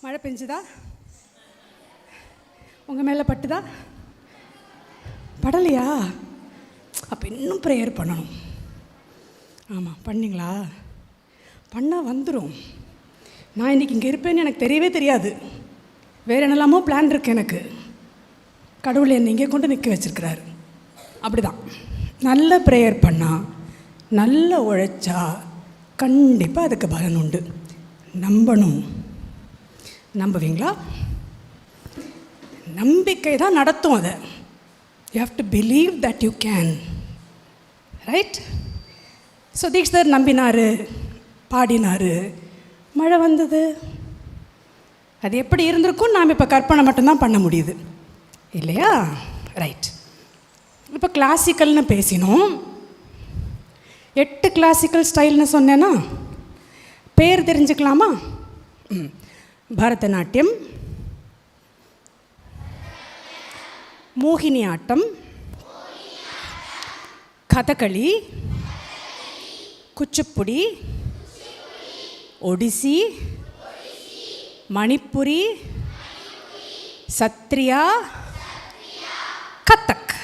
மழை பெஞ்சுதா? உங்கள் மேலே பட்டுதா? படலையா? அப்போ இன்னும் prayer பண்ணணும். ஆமாம், பண்ணிங்களா? பண்ணால் வந்துடும். நான் இன்றைக்கி இங்கே இருப்பேன்னு எனக்கு தெரியவே தெரியாது. வேறு என்னெல்லாமோ பிளான் இருக்குது எனக்கு. கடவுள் என்னை இங்கே கொண்டு நிற்க வச்சுருக்கிறாரு. அப்படி தான் நல்ல ப்ரேயர் பண்ணால், நல்ல உழைச்சா கண்டிப்பாக அதுக்கு பலன் உண்டு. நம்பணும். நம்புவீங்களா? நம்பிக்கை தான் நடத்தும் அதை. You have to believe that you can. Right? So Dikshitar நம்பினார், பாடினார், மழை வந்தது. அது எப்படி இருந்திருக்கும் நாம் இப்போ கற்பனை மட்டும்தான் பண்ண முடியுது இல்லையா? ரைட். இப்போ கிளாசிக்கல்னு பேசினோம். 8 கிளாசிக்கல் ஸ்டைல்னு சொன்னேன்னா பேர் தெரிஞ்சுக்கலாமா? பரதநாட்டியம், மோகினி ஆட்டம், கதகளி, குச்சிப்புடி, ஒடிசி, மணிப்புரி, சத்ரியா, கதக்.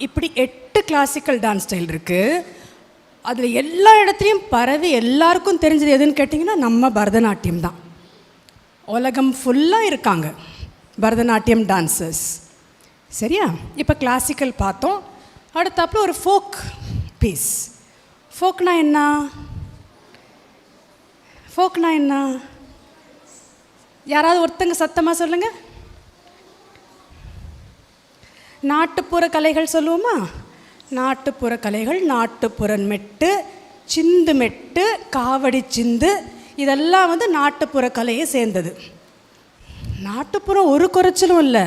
இப்படி 8 கிளாசிக்கல் டான்ஸ் ஸ்டைல் இருக்குது. அதில் எல்லா இடத்துலையும் பரவி எல்லாருக்கும் தெரிஞ்சது எதுன்னு கேட்டிங்கன்னா நம்ம பரதநாட்டியம் தான். உலகம் ஃபுல்லாக இருக்காங்க பரதநாட்டியம் டான்சர்ஸ். சரியா? இப்போ கிளாசிக்கல் பார்த்தோம். அடுத்தாப்புல ஒரு ஃபோக் பீஸ். ஃபோக்னா என்ன? ஃபோக்னா என்ன? யாராவது ஒருத்தங்க சத்தமாக சொல்லுங்கள். நாட்டுப்புற கலைகள் சொல்லுவோமா? நாட்டுப்புற கலைகள், நாட்டுப்புற மெட்டு, சிந்து மெட்டு, காவடி சிந்து, இதெல்லாம் வந்து நாட்டுப்புற கலையை சேர்ந்தது. நாட்டுப்புறம் ஒரு குறைச்சலும் இல்லை.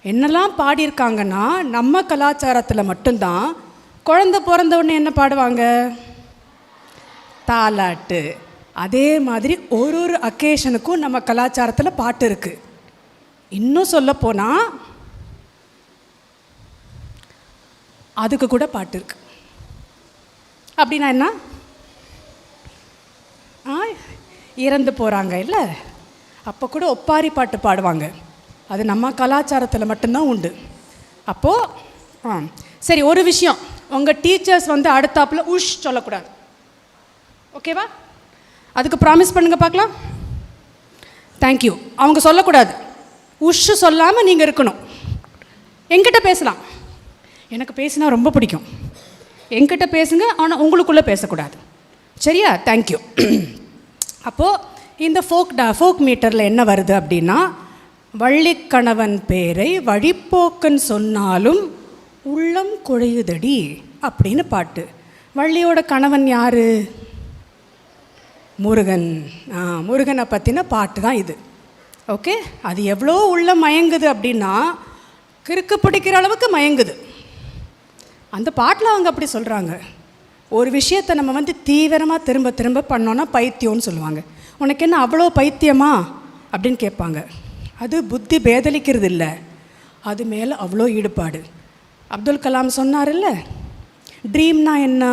என்னெல்லாம் பாடியிருக்காங்கன்னா நம்ம கலாச்சாரத்தில் மட்டும்தான் குழந்தை பிறந்த உடனே என்ன பாடுவாங்க? தாலாட்டு. அதே மாதிரி ஒரு ஒரு அக்கேஷனுக்கும் நம்ம கலாச்சாரத்தில் பாட்டு இருக்குது. இன்னும் சொல்லப்போனால் அதுக்கு கூட பாட்டு இருக்கு. அப்படின்னா என்ன? இறந்து போகிறாங்க இல்லை, அப்போ கூட ஒப்பாரி பாட்டு பாடுவாங்க. அது நம்ம கலாச்சாரத்தில் மட்டும்தான் உண்டு. அப்போது சரி, ஒரு விஷயம், உங்கள் டீச்சர்ஸ் வந்து அடுத்தாப்பில் உஷ் சொல்லக்கூடாது. ஓகேவா? அதுக்கு ப்ராமிஸ் பண்ணுங்க பார்க்கலாம். தேங்க்யூ. அவங்க சொல்லக்கூடாது. உஷ் சொல்லாமல் நீங்கள் இருக்கணும். என்கிட்ட பேசலாம், எனக்கு பேசினா ரொம்ப பிடிக்கும். என்கிட்ட பேசுங்க, ஆனால் உங்களுக்குள்ளே பேசக்கூடாது. சரியா? தேங்க்யூ. அப்போது இந்த ஃபோக் மீட்டரில் என்ன வருது அப்படின்னா, வள்ளிக்கணவன் பேரை வழிப்போக்கன் சொன்னாலும் உள்ளம் குழையுதடி அப்படின்னு பாட்டு. வள்ளியோட கணவன் யார்? முருகன். முருகனை பற்றின பாட்டு தான் இது. ஓகே? அது எவ்வளோ உள்ளம் மயங்குது அப்படின்னா கிறுக்கு பிடிக்கிற அளவுக்கு மயங்குது. அந்த பாட்டில் அவங்க அப்படி சொல்கிறாங்க. ஒரு விஷயத்தை நம்ம வந்து தீவிரமாக திரும்ப திரும்ப பண்ணோன்னா பைத்தியம்னு சொல்லுவாங்க. உனக்கு என்ன அவ்வளோ பைத்தியமா அப்படின்னு கேட்பாங்க. அது புத்தி பேதலிக்கிறது இல்லை, அது மேலே அவ்வளோ ஈடுபாடு. அப்துல் கலாம் சொன்னார்ல, ட்ரீம்னா என்ன?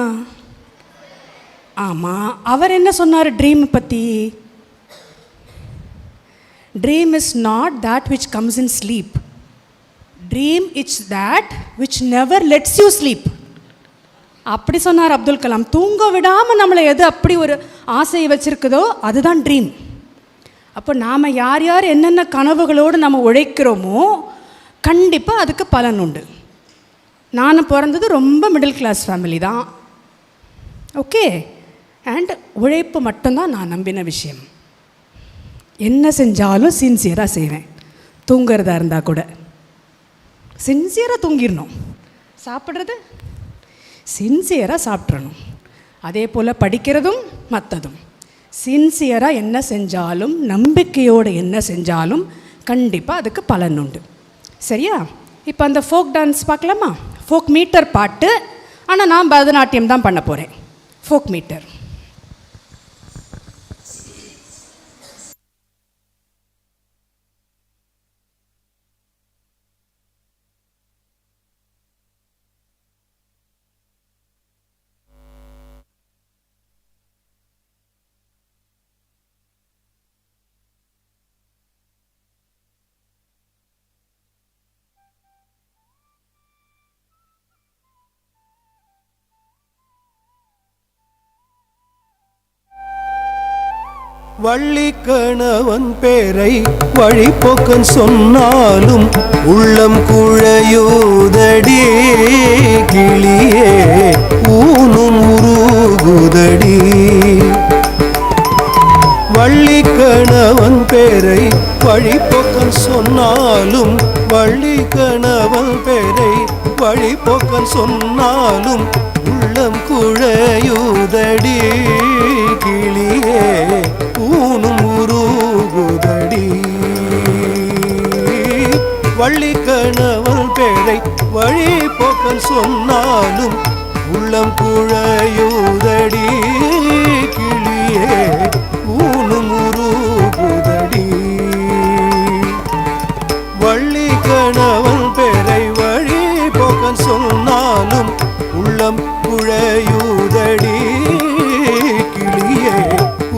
ஆமாம், அவர் என்ன சொன்னார் ட்ரீம் பற்றி? Dream is not that which comes in sleep. Dream it's that which never let's you sleep. அப்படி சொன்னார் அப்துல் கலாம். தூங்க விடாமல் நம்மளை எது அப்படி ஒரு ஆசையை வச்சுருக்குதோ அதுதான் ட்ரீம். அப்போ நாம் யார் யார் என்னென்ன கனவுகளோடு நம்ம உழைக்கிறோமோ கண்டிப்பாக அதுக்கு பலன் உண்டு. நான் பிறந்தது ரொம்ப மிடில் கிளாஸ் ஃபேமிலி தான். ஓகே? அண்ட் உழைப்பு மட்டும்தான் நான் நம்பின விஷயம். என்ன செஞ்சாலும் சின்சியராக செய்வேன். தூங்குறதா இருந்தால் கூட சின்சியராக தூங்கிடணும். சாப்பிட்றது சின்சியராக சாப்பிட்றணும். அதே போல் படிக்கிறதும் மற்றதும் சின்சியராக என்ன செஞ்சாலும், நம்பிக்கையோடு என்ன செஞ்சாலும் கண்டிப்பாக அதுக்கு பலன் உண்டு. சரியா? இப்போ அந்த ஃபோக் டான்ஸ் பார்க்கலாமா? ஃபோக் மீட்டர் பாட்டு. ஆனால் நான் பரதநாட்டியம் தான் பண்ண போகிறேன். Folk metre.
வள்ளிக்கணவன் பேரை வழிபோக்கன் சொன்னாலும் உள்ளம் குழையுதடி கிளியே ஊனும் உருகுதடி. வள்ளிக்கணவன் பேரை வழிபோக்கன் சொன்னாலும் வள்ளிக்கணவன் பேரை
வழிபோக்கன் சொன்னாலும் உள்ளம் குழையுதடி கிளியே ஊனும் உருகுதடி வள்ளி கணவன் பேரை வழிபோக்கன் சொன்னாலும் உள்ளம் குழையுதடி கிளியே ஊனும் உருகுதடி வள்ளி கணவன் பேரை வழிபோக்கன் சொன்னாலும் உள்ளம் குழையுதடி கிளியே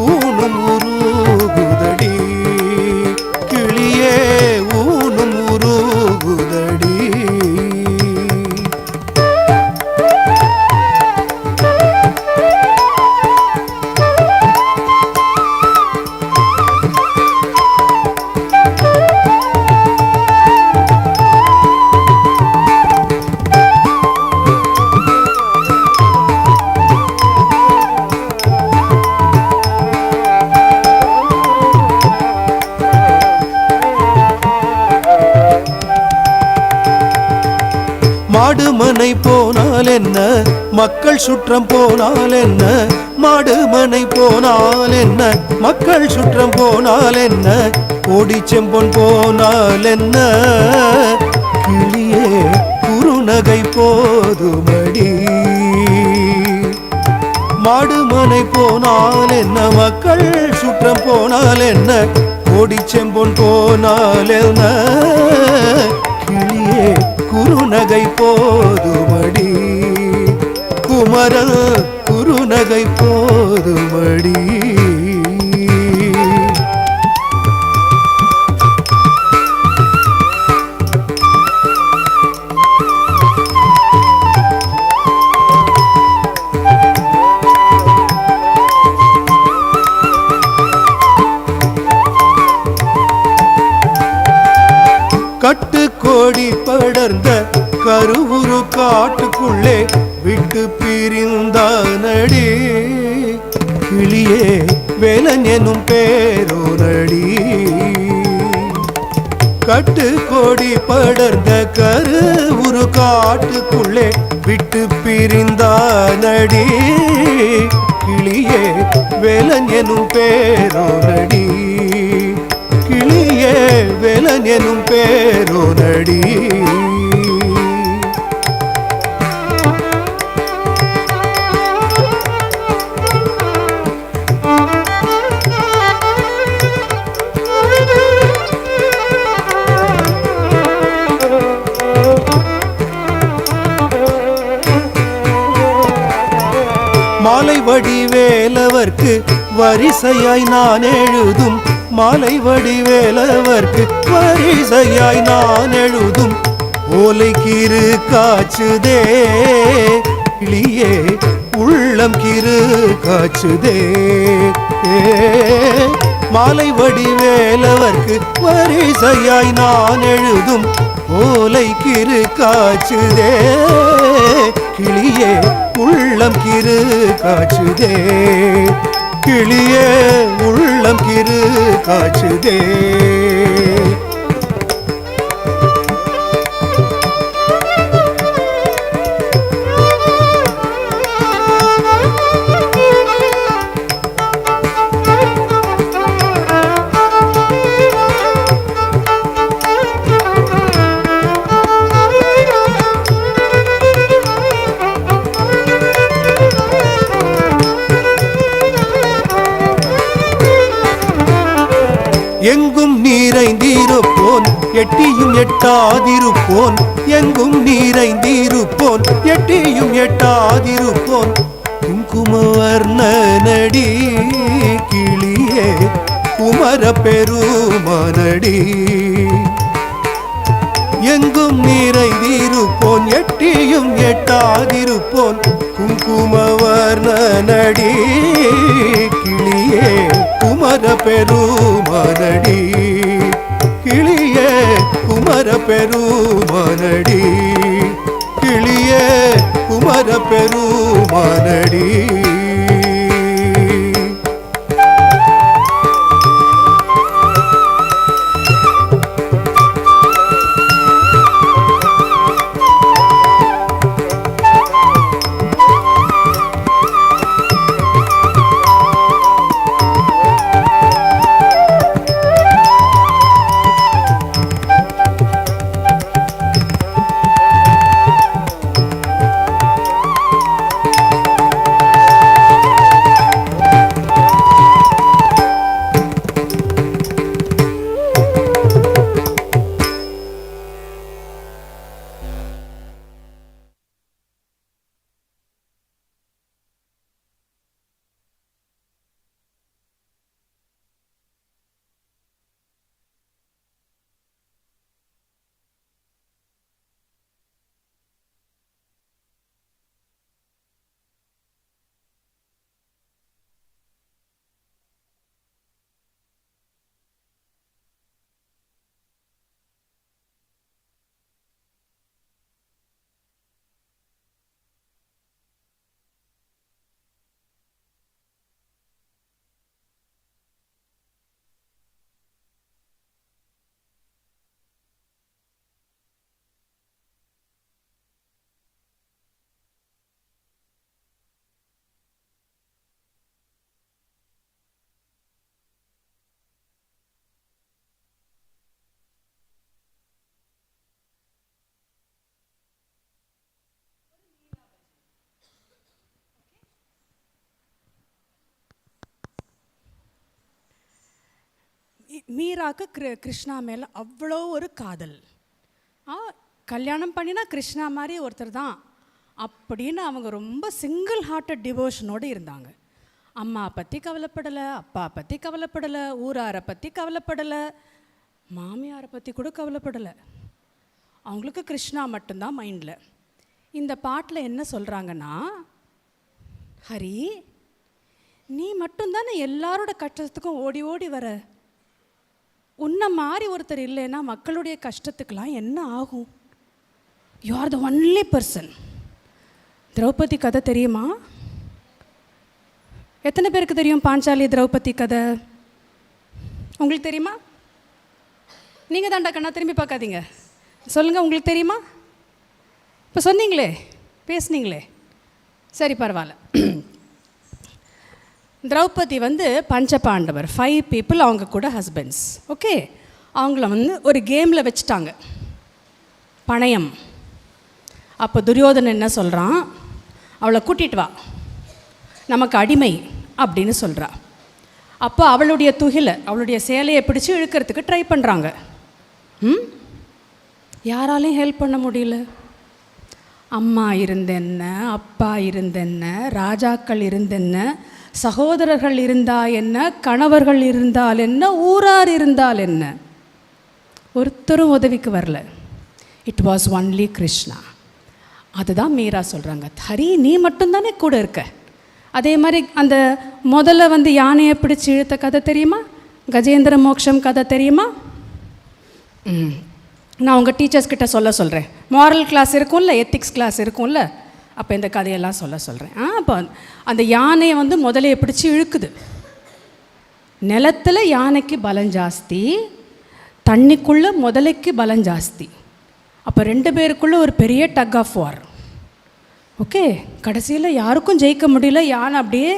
ஊனும் உருகுதடி கிளியே ஊனும் உருகுதடி மாடுமனை போனால் என்ன மக்கள் சுற்றம் போனால் என்ன மாடுமனை போனால் என்ன மக்கள் சுற்றம் போனால் என்ன கோடிச்செம்பொன் போனால் என்ன கிளியே குறுநகை போதுமடி மாடுமனை போனால் என்ன மக்கள் சுற்றம் போனால் என்ன கோடிச்செம்பொன் போனால் என்ன கிளியே குறுநகை போதுமடி குமரன் குறுநகை போதுமடி கட்டு கோடி படர்ந்த கருவுரு காட்டுக்குள்ளே விட்டு பிரிந்தானடி கிளியே வேலன் எனும் பேரோனடி கட்டு கோடி படர்ந்த கருவுரு காட்டுக்குள்ளே விட்டு பிரிந்தானடி கிளியே வேலன் எனும் பேரோனடி கிளியே வேலன் எனும் பேரோனடி மாலை வடிவேலவர்க்கு வரிசையாய் நான் எழுதும் மாலை வடிவேலவர்க்கு வரிசையாய் நான் எழுதும் ஓலை கிரு காச்சுதே கிளியே உள்ளம் கிரு காச்சுதே மாலை வடிவேலவர்க்கு வரிசையாய் நான் எழுதும் ஓலை கிரு காச்சுதே கிளியே உள்ளம் கிரு காச்சுதே கிளியே உள்ளம் கிரு காச்சுதே எங்கும் நிறைந்திருப்போன் எட்டியும் எட்டாதிருப்போன் எங்கும் நிறைந்திருப்போன் எட்டியும் எட்டாதிருப்போன் குங்குமவர்ணனடி கிளியே குமர பெருமானடி எங்கும் நிறைந்திருப்போன் எட்டியும் எட்டாதிருப்போன் குங்குமவர்ணனடி கிளியே குமர பெருமானடி கிளியே குமர பெருமானடி கிளியே குமர பெருமானடி
மீராக்கு கிருஷ்ணா மேலே அவ்வளோ ஒரு காதல். கல்யாணம் பண்ணினா கிருஷ்ணா மாதிரி ஒருத்தர் தான் அப்படின்னு அவங்க ரொம்ப சிங்கிள் ஹார்ட்டட் டிவோஷனோடு இருந்தாங்க. அம்மா பற்றி கவலைப்படலை, அப்பா பற்றி கவலைப்படலை, ஊராரை பற்றி கவலைப்படலை, மாமியாரை பற்றி கூட கவலைப்படலை. அவங்களுக்கு கிருஷ்ணா மட்டும்தான் மைண்டில். இந்த பாட்டில் என்ன சொல்கிறாங்கன்னா, ஹரி நீ மட்டும்தானே எல்லாரோட கஷ்டத்துக்கும் ஓடி ஓடி வர. உன்னை மாதிரி ஒருத்தர் இல்லைன்னா மக்களுடைய கஷ்டத்துக்கெலாம் என்ன ஆகும்? You are the only person. Draupadi கதை தெரியுமா? எத்தனை பேருக்கு தெரியும் பாஞ்சாலி திரௌபதி கதை? உங்களுக்கு தெரியுமா? நீங்கள் தாண்டா கண்ணா, திரும்பி பார்க்காதீங்க, சொல்லுங்கள், உங்களுக்கு தெரியுமா? இப்போ சொன்னீங்களே, பேசுனீங்களே, சரி பரவாயில்ல. திரௌபதி பஞ்ச பாண்டவர் 5 பீப்புள், அவங்க கூட ஹஸ்பண்ட்ஸ். ஓகே, அவங்கள ஒரு கேமில் வச்சுட்டாங்க, பணயம். அப்போ துரியோதனன் என்ன சொல்கிறான், அவளை கூட்டிகிட்டு வா, நமக்கு அடிமை அப்படின்னு சொல்கிறா. அப்போ அவளுடைய துகிலை, அவளுடைய சேலையை பிடிச்சி இழுக்கிறதுக்கு ட்ரை பண்ணுறாங்க. யாராலையும் ஹெல்ப் பண்ண முடியல. அம்மா இருந்தென்ன, அப்பா இருந்தென்ன, ராஜாக்கள் இருந்தென்ன, சகோதரர்கள் இருந்தா என்ன, கணவர்கள் இருந்தால் என்ன, ஊரார் இருந்தால் என்ன, ஒருத்தரும் உதவிக்கு வரல. It was only Krishna. அதுதான் மீரா சொல்கிறாங்க, ஹரி நீ மட்டும்தானே கூட இருக்க. அதே மாதிரி அந்த முதல்ல யானையை பிடிச்சி இழுத்த கதை தெரியுமா? கஜேந்திர மோக்ஷம் கதை தெரியுமா? நான் உங்கள் டீச்சர்ஸ்கிட்ட சொல்கிறேன். மாரல் கிளாஸ் இருக்கும்ல, எத்திக்ஸ் கிளாஸ் இருக்கும்ல, அப்போ இந்த கதையெல்லாம் சொல்கிறேன். அப்போ அந்த யானையை முதலையை பிடிச்சி இழுக்குது. நிலத்தில் யானைக்கு பலம் ஜாஸ்தி, தண்ணிக்குள்ளே முதலைக்கு பலம் ஜாஸ்தி. அப்போ 2 பேருக்குள்ளே ஒரு பெரிய டக் ஆஃப் வார். ஓகே, கடைசியில் யாருக்கும் ஜெயிக்க முடியல. யானை அப்படியே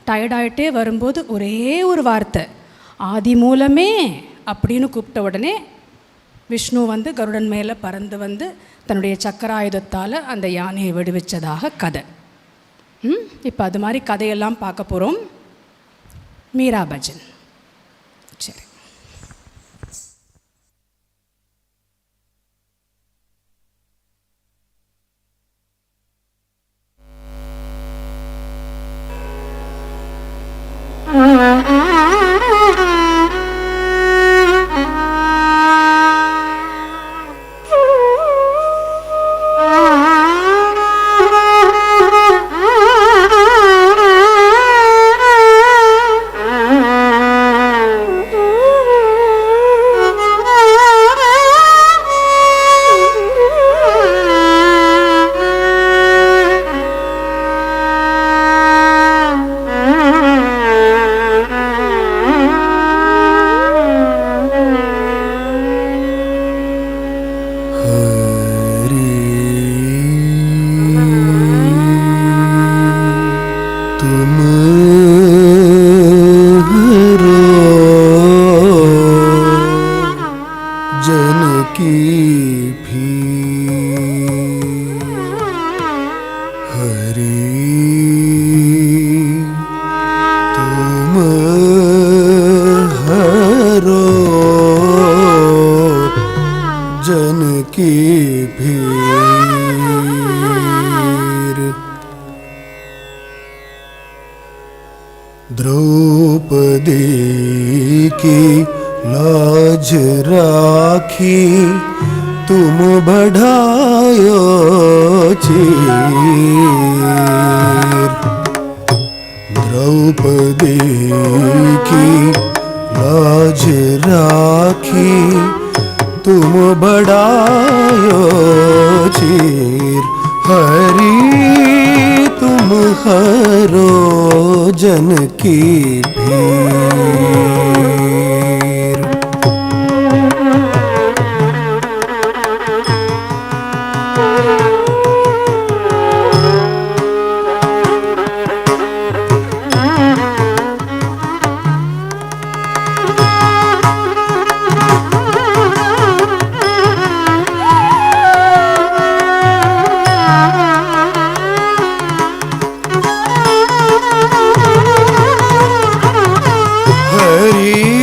டயர்டாயிட்டே வரும்போது ஒரே ஒரு வார்த்தை, ஆதி மூலமே அப்படின்னு கூப்பிட்ட உடனே விஷ்ணு கருடன் மேலே பறந்து தன்னுடைய சக்கராயுதத்தால் அந்த யானையை விடுவிச்சதாக கதை. இப்போ அது மாதிரி கதையெல்லாம் பார்க்க போகிறோம். மீரா பஜன். சரி,
द्रौपदी की लाज राखी तुम बढ़ायो चीर। द्रौपदी की लाज राखी तुम बढ़ायो चीर। हरि तुम हरो जन की भीर। हरि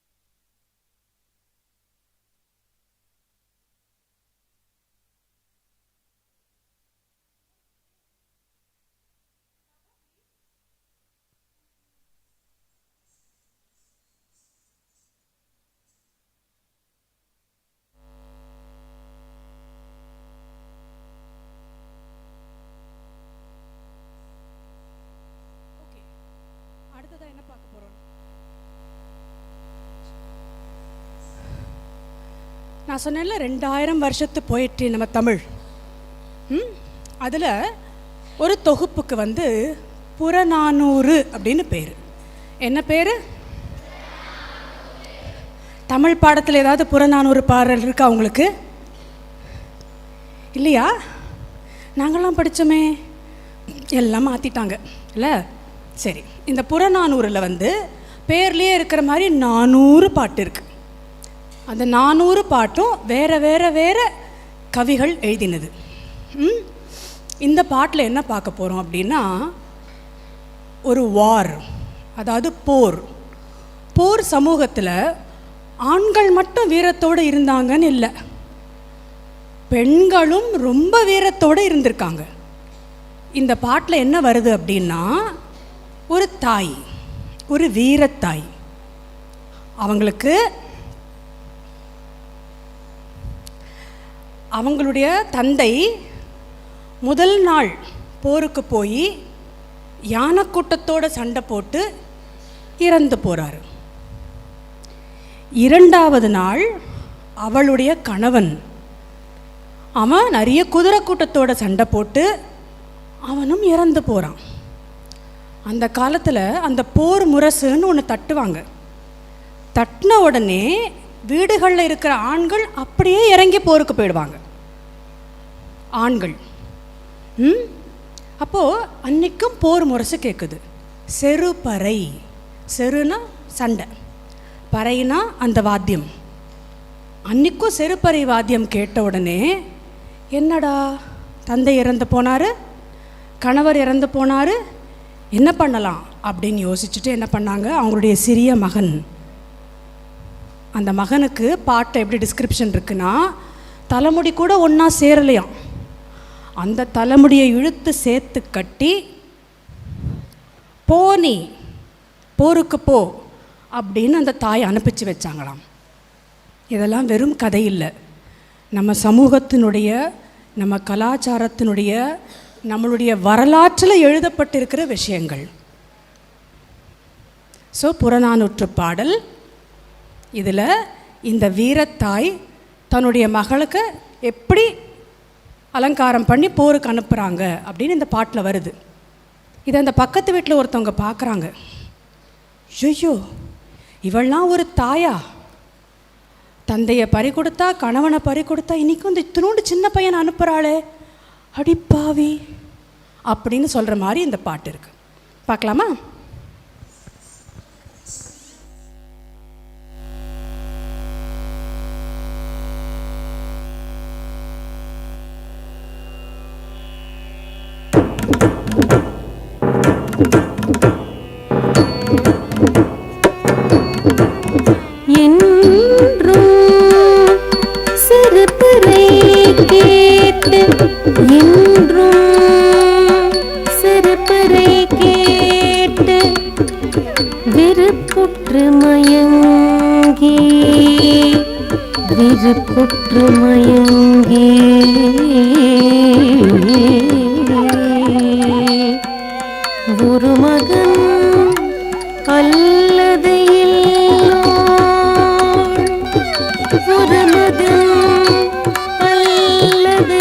நான் சொன்னேன்ல 2000 வருஷத்து போயிட்டு நம்ம தமிழ். அதில் ஒரு தொகுப்புக்கு வந்து புறநானூறு அப்படின்னு பேர். என்ன பேர்? தமிழ் பாடத்தில் ஏதாவது புறநானூறு பாடல் இருக்கா உங்களுக்கு? இல்லையா? நாங்கள்லாம் படித்தோமே, எல்லாம் மாற்றிட்டாங்க இல்லை? சரி, இந்த புறநானூறில் வந்து பேர்லேயே இருக்கிற மாதிரி 400 பாட்டு இருக்குது. அந்த 400 பாட்டும் வேறு வேறு வேறு கவிகள் எழுதினது. இந்த பாட்டில் என்ன பார்க்க போகிறோம் அப்படின்னா, ஒரு வார், அதாவது போர் சமூகத்தில் ஆண்கள் மட்டும் வீரத்தோடு இருந்தாங்கன்னு இல்லை, பெண்களும் ரொம்ப வீரத்தோடு இருந்திருக்காங்க. இந்த பாட்டில் என்ன வருது அப்படின்னா, ஒரு தாய், ஒரு வீரத்தாய், அவங்களுக்கு அவங்களுடைய தந்தை முதல் நாள் போருக்கு போய் யானை கூட்டத்தோடு சண்டை போட்டு இறந்து போகிறார். 2வது நாள் அவளுடைய கணவன், அவன் நிறைய குதிரை கூட்டத்தோட சண்டை போட்டு அவனும் இறந்து போகிறான். அந்த காலத்தில் அந்த போர் முரசுன்னு ஒன்று தட்டுவாங்க. தட்டின உடனே வீடுகளில் இருக்கிற ஆண்கள் அப்படியே இறங்கி போருக்கு போயிடுவாங்க. ஆண்கள் அப்போது அன்றைக்கும் போர் முரசு கேட்குது. செருப்பறை, செருனா சண்டை, பறைனா அந்த வாத்தியம். அன்றைக்கும் செருப்பறை வாத்தியம் கேட்ட உடனே, என்னடா தந்தை இறந்து போனார், கணவர் இறந்து போனார், என்ன பண்ணலாம் அப்படின்னு யோசிச்சுட்டு என்ன பண்ணாங்க, அவங்களுடைய சிறிய மகன், அந்த மகனுக்கு பாட்டை எப்படி டிஸ்கிரிப்ஷன் இருக்குன்னா, தலைமுடி கூட ஒன்றா சேரலையாம், அந்த தலைமுடியை இழுத்து சேர்த்து கட்டி, போனி போருக்கு போ அப்படின்னு அந்த தாய் அனுப்பிச்சு வச்சாங்களாம். இதெல்லாம் வெறும் கதை இல்லை, நம்ம சமூகத்தினுடைய, நம்ம கலாச்சாரத்தினுடைய, நம்மளுடைய வரலாற்றில் எழுதப்பட்டிருக்கிற விஷயங்கள். ஸோ புறநானூற்று பாடல், இதில் இந்த வீரத்தாய் தன்னுடைய மகளுக்கு எப்படி அலங்காரம் பண்ணி போருக்கு அனுப்புகிறாங்க அப்படின்னு இந்த பாட்டில் வருது. இதை அந்த பக்கத்து வீட்டில் ஒருத்தவங்க பார்க்குறாங்க. ஐயோ, இவள்லாம் ஒரு தாயா, தந்தையை பறி கொடுத்தா, கணவனை பறி கொடுத்தா, இன்றைக்கும் இந்த இத்தினோண்டு சின்ன பையனை அனுப்புகிறாளே, அடிப்பாவி அப்படின்னு சொல்கிற மாதிரி இந்த பாட்டு இருக்குது. பார்க்கலாமா?
ஒரு மகன் அல்லது ஒரு மகன் அல்லது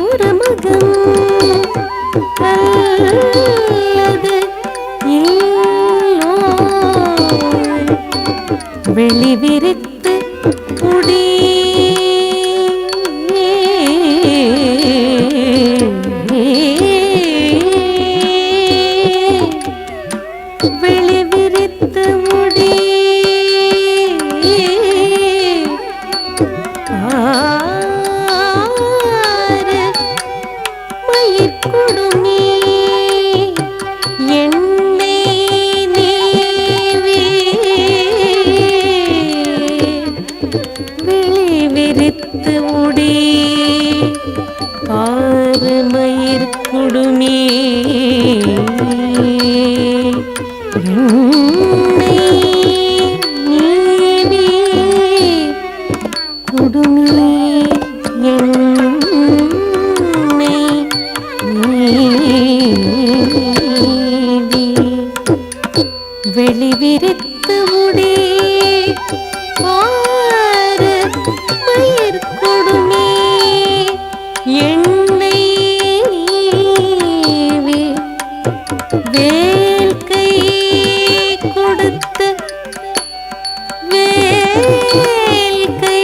ஒரு மகம் அல்லது இல்லோய் வெளிவிரித்து குடி வெளிவிரித்து முடி மயிர்கொடுமி எண்ணெய் நீவி வெளிவிரித்து முடி பாரு மயிர்கொடுமி வெளிவிரித்து முடி பாரு மயிர் கொடுமே எண்ணெய் நீவி வேல் கை கொடுத்து வேல் கை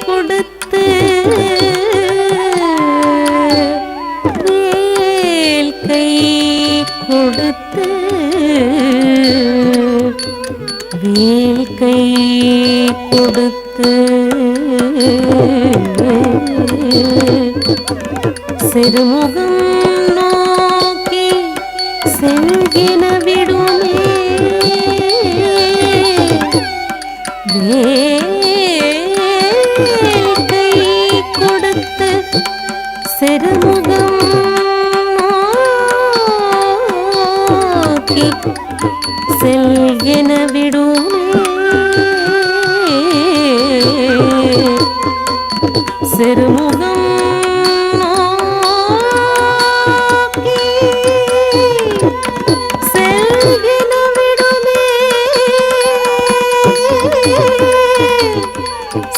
கொடுத்து வேல் கை கொடுத்து வேல் கை கொடுத்து சிறுமுகம் நோக்கி செல்கின விடுமே வேல் கை கொடுத்து சிறுமுகம் நோக்கி செல்கின விடுமே சிறுமுகம் நோக்கி செல்கின விடுமே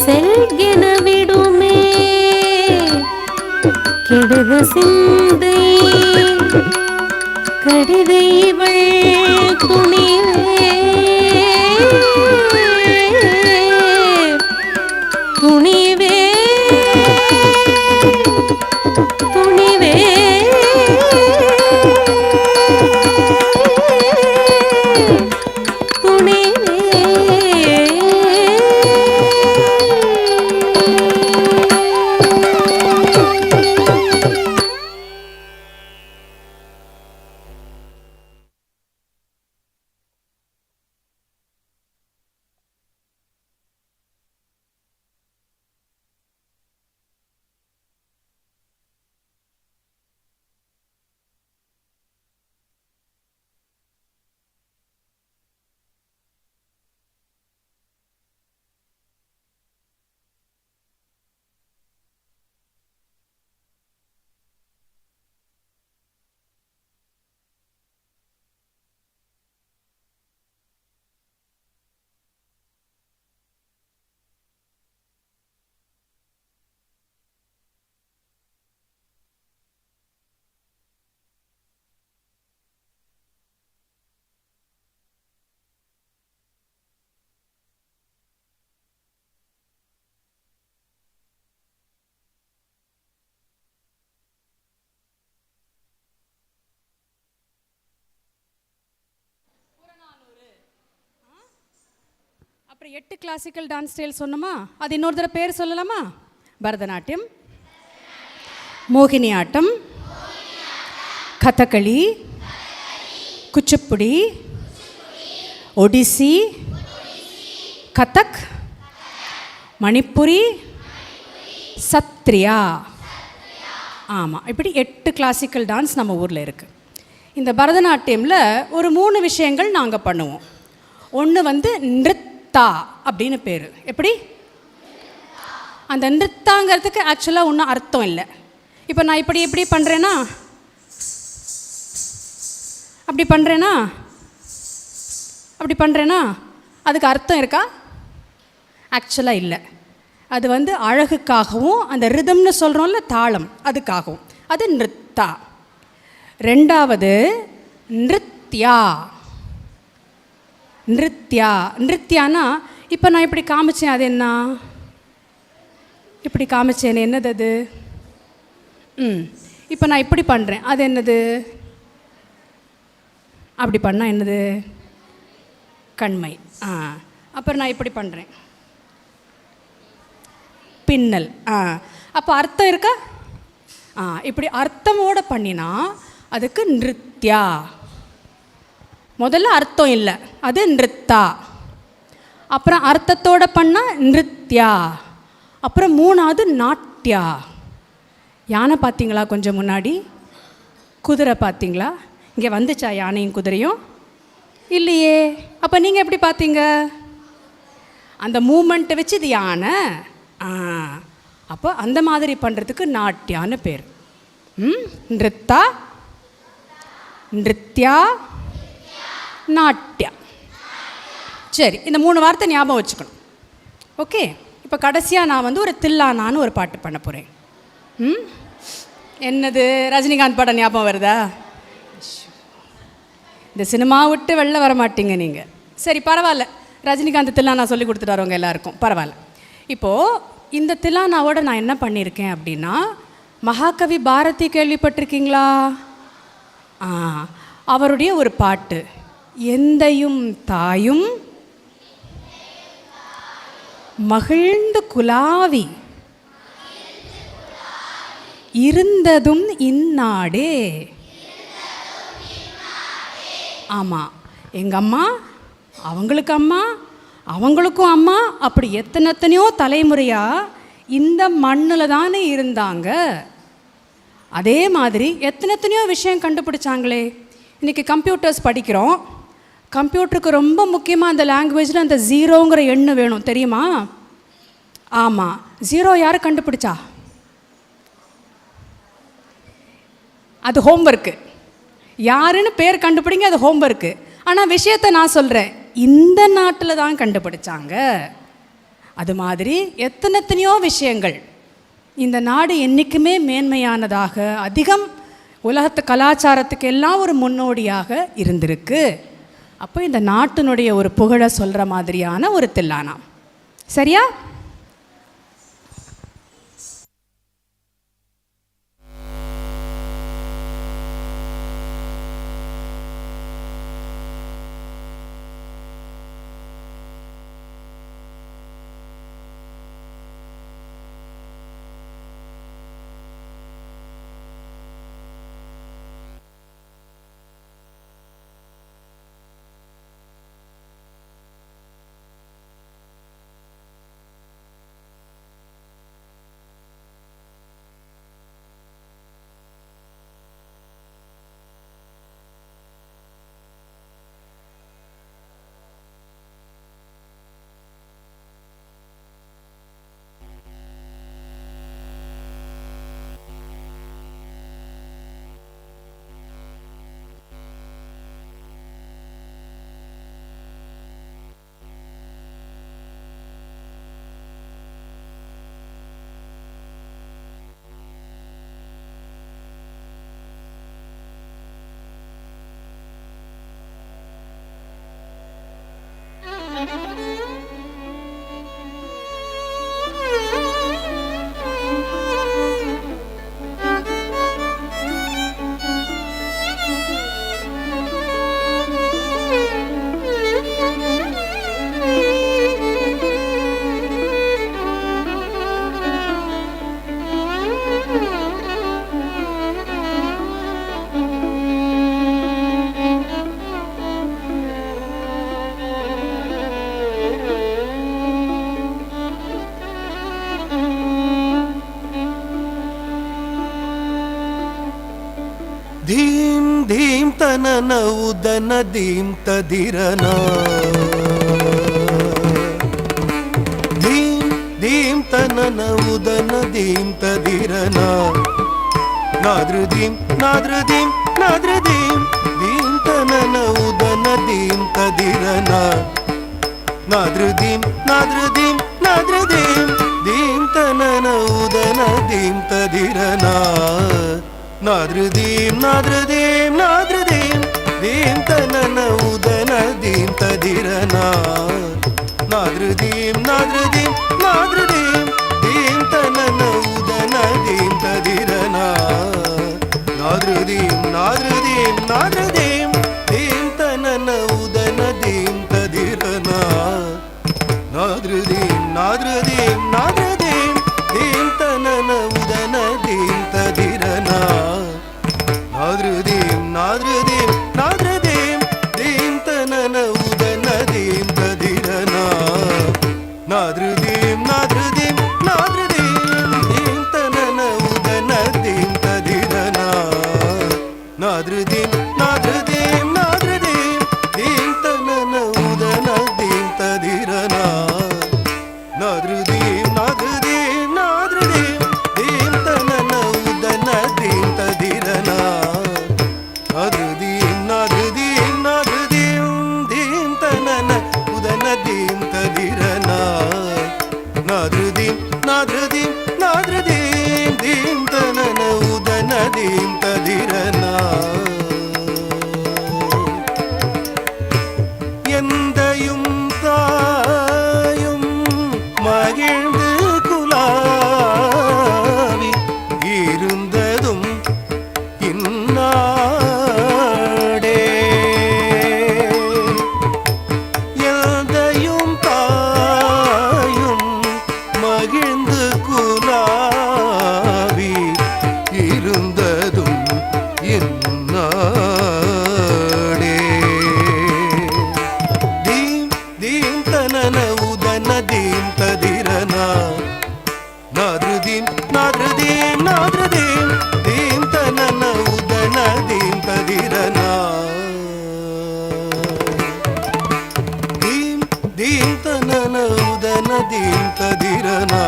செல்கின விடுமே கெடுக சிந்தை கடிதைவள் துணிவே துணிவே துணிவே
அப்புறம் 8 கிளாசிக்கல் டான்ஸ் ஸ்டைல் சொன்னோமா, அது இன்னொரு தடவை பேர் சொல்லலாமா? பரதநாட்டியம், மோகினி ஆட்டம், கதகளி, குச்சிப்புடி, ஒடிசி, கதக், மணிப்புரி, சத்ரியா. ஆமாம், இப்படி 8 கிளாசிக்கல் டான்ஸ் நம்ம ஊரில் இருக்குது. இந்த பரதநாட்டியமில் ஒரு 3 விஷயங்கள் நாங்கள் பண்ணுவோம். ஒன்று வந்து நிருத்தா அப்படின்னு பேர். எப்படி? அந்த நிருத்தாங்கிறதுக்கு ஆக்சுவலாக ஒன்றும் அர்த்தம் இல்லை. இப்போ நான் இப்படி எப்படி பண்ணுறேன்னா, அப்படி பண்ணுறேன்னா, அப்படி பண்ணுறேன்னா அதுக்கு அர்த்தம் இருக்கா? ஆக்சுவலாக இல்லை. அது வந்து அழகுக்காகவும் அந்த ரிதம்னு சொல்கிறோம்ல தாளம் அதுக்காகவும், அது நிருத்தா. ரெண்டாவது நிருத்யா. நிருத்யா நிருத்யானா இப்போ நான் இப்படி காமிச்சேன், அது என்ன? இப்படி காமிச்சேன், என்னது அது? இப்போ நான் இப்படி பண்ணுறேன், அது என்னது? அப்படி பண்ணால் என்னது? கண்மை. அப்புறம் நான் இப்படி பண்ணுறேன், பின்னல். அப்போ அர்த்தம் இருக்கா? இப்படி அர்த்தமோடு பண்ணினா அதுக்கு நிருத்யா. முதல்ல அர்த்தம் இல்லை, அது நிருத்தா. அப்புறம் அர்த்தத்தோடு பண்ணால் நிருத்யா. அப்புறம் மூணாவது நாட்டியா. யானை பார்த்தீங்களா கொஞ்சம் முன்னாடி? குதிரை பார்த்தீங்களா? இங்கே வந்துச்சா யானையும் குதிரையும்? இல்லையே. அப்போ நீங்கள் எப்படி பார்த்தீங்க? அந்த மூமெண்ட்டை வச்சு இது யானை. அப்போ அந்த மாதிரி பண்ணுறதுக்கு நாட்டியான்னு பேர். நிருத்தா, நிருத்யா, நாட்டியா. சரி, இந்த 3 வார்த்தை ஞாபகம் வச்சுக்கணும். ஓகே, இப்போ கடைசியாக நான் வந்து ஒரு தில்லானான்னு ஒரு பாட்டு பண்ண போகிறேன். என்னது? ரஜினிகாந்த் படம் ஞாபகம் வருதா? இந்த சினிமா விட்டு வெளில வர மாட்டீங்க நீங்கள். சரி, பரவாயில்ல, ரஜினிகாந்த் தில்லானா சொல்லி கொடுத்துட்டாரு உங்கள் எல்லாருக்கும், பரவாயில்ல. இப்போது இந்த தில்லானாவோட நான் என்ன பண்ணியிருக்கேன் அப்படின்னா, மகாகவி பாரதி கேள்விப்பட்டிருக்கீங்களா? அவருடைய ஒரு பாட்டு, எந்தையும் தாயும் மகிழ்ந்து குலாவி இருந்ததும் இந்நாடே. ஆமாம், எங்கள் அம்மா, அவங்களுக்கு அம்மா, அவங்களுக்கும் அம்மா, அப்படி எத்தனையோ தலைமுறையாக இந்த மண்ணில் தானே இருந்தாங்க. அதே மாதிரி எத்தனையோ விஷயம் கண்டுபிடிச்சாங்களே. இன்றைக்கி கம்ப்யூட்டர்ஸ் படிக்கிறோம். கம்ப்யூட்டருக்கு ரொம்ப முக்கியமாக அந்த லாங்குவேஜில் அந்த 0ங்கிற எண்ணு வேணும், தெரியுமா? ஆமாம், 0 யார் கண்டுபிடிச்சா? அது ஹோம்ஒர்க்கு. யாருன்னு பேர் கண்டுபிடிங்க, அது ஹோம்ஒர்க்கு. ஆனால் விஷயத்தை நான் சொல்கிறேன், இந்த நாட்டில் தான் கண்டுபிடிச்சாங்க. அது மாதிரி எத்தனையோ விஷயங்கள். இந்த நாடு என்றைக்குமே மேன்மையானதாக, அதிகம் உலகத்து கலாச்சாரத்துக்கு எல்லாம் ஒரு முன்னோடியாக இருந்திருக்கு. அப்போ இந்த நாட்டினுடைய ஒரு புகழை சொல்கிற மாதிரியான ஒரு தில்லானா. சரியா?
ಧೀಂ ಧೀಂ ತನನ ಉದನ ಧೀಂ ತದಿರನ ಧೀಂ ಧೀಂ ತನನ ಉದನ ಧೀಂ ತದಿರನ ನಾದ್ರ ಧೀಂ ಧೀಂ ತನನ ಉದನ ಧೀಂ ತದಿರನ ನಾದ್ರ ಧೀಂ ಧೀಂ நாத்ருதீம் நாத்ருதீம் நாத்ருதீம் தீம் தனன உதன தீம் ததிரனா நாத்ருதீம் நாத்ருதீம் நாத்ருதீம் தீம் தனன உதன தீம் ததிரனா நாத்ருதீம் நாத்ருதீம் நாத்ருதீம் தீம் தனன உதன தீம் ததிரனா நாத்ருதீம் நாத்ருதீம் நாத்ருதீம் தீம் தனன உதன தீம் ததிரனா நாத்ருதீம் நாத்ருதீம் நாத்ருதீம் தீம் தனன உதன தீம் ததிரனா நாத்ருதீம் நாத்ருதீம் நாத்ருதீம் தீம் தனன உதன தீம் ததிரனா நாத்ருதீம் நாத்ருதீம் நாத்ருதீம் தீம் தனன உதன தீம் ததிரனா நாத்ருதீம் நாத்ருதீம் நாத்ருதீம் தீம் தனன உதன தீம் ததிரனா நாத்ருதீம் நாத்ருதீம் நாத்ருதீம் தீம் தனன உதன தீம் ததிரனா நாத்ருதீம் நாத்ருதீம் நாத்ருதீம் தீம் தனன உதன தீம் ததிரனா எந்தையும் தாயும் மகிழ்ந்து குலாவி இருந்ததும் இந்நாடே எந்தையும் தாயும் மகிழ்ந்து குலாவி இருந்ததும் இந்நாடே தீம் தீம் தனன உதன தீம் ததிரனா நாத்ருதீம் நாத்ருதீம் நாத்ருதீம் தீம் தனன உதன தீம் ததிரனா தீம் தீம் தனன உதன தீம் ததிரனா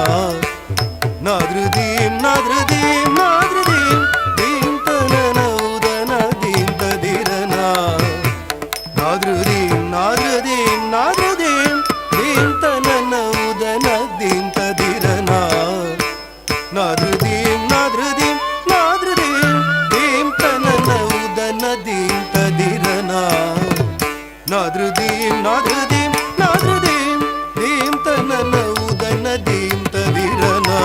நாத்ருதீம் நாத்ருதீம் நாத்ருதீம் தீம் தனன உதன தீம் ததிரனா நாத்ருதீம் நாத்ருதீம் நாத்ருதீம் தீம் தனன உதன தீம் ததிரனா நாத்ருதீம் நாத்ருதீம் நாத்ருதீம் தீம் தனன உதன தீம் ததிரனா நாத்ருதீம் நாத்ருதீம் நாத்ருதீம் தீம் தனன உதன தீம் ததிரனா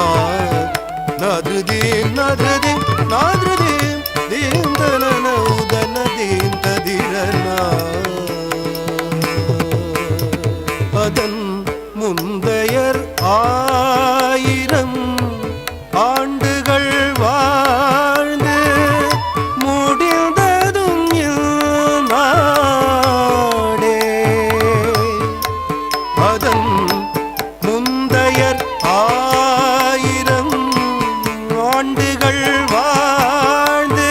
நாத்ருதீம் நாத்ருதீம் நாத்ருதீம் தீம் தனன உதன தீம் ததிரனா அதன் முந்தையர் ஆயிரம் ஆண்டுகள் வாழ்ந்து முடிந்ததும் நாடே அதன் முந்தையர் ஆயிரம் ஆண்டுகள் வாழ்ந்து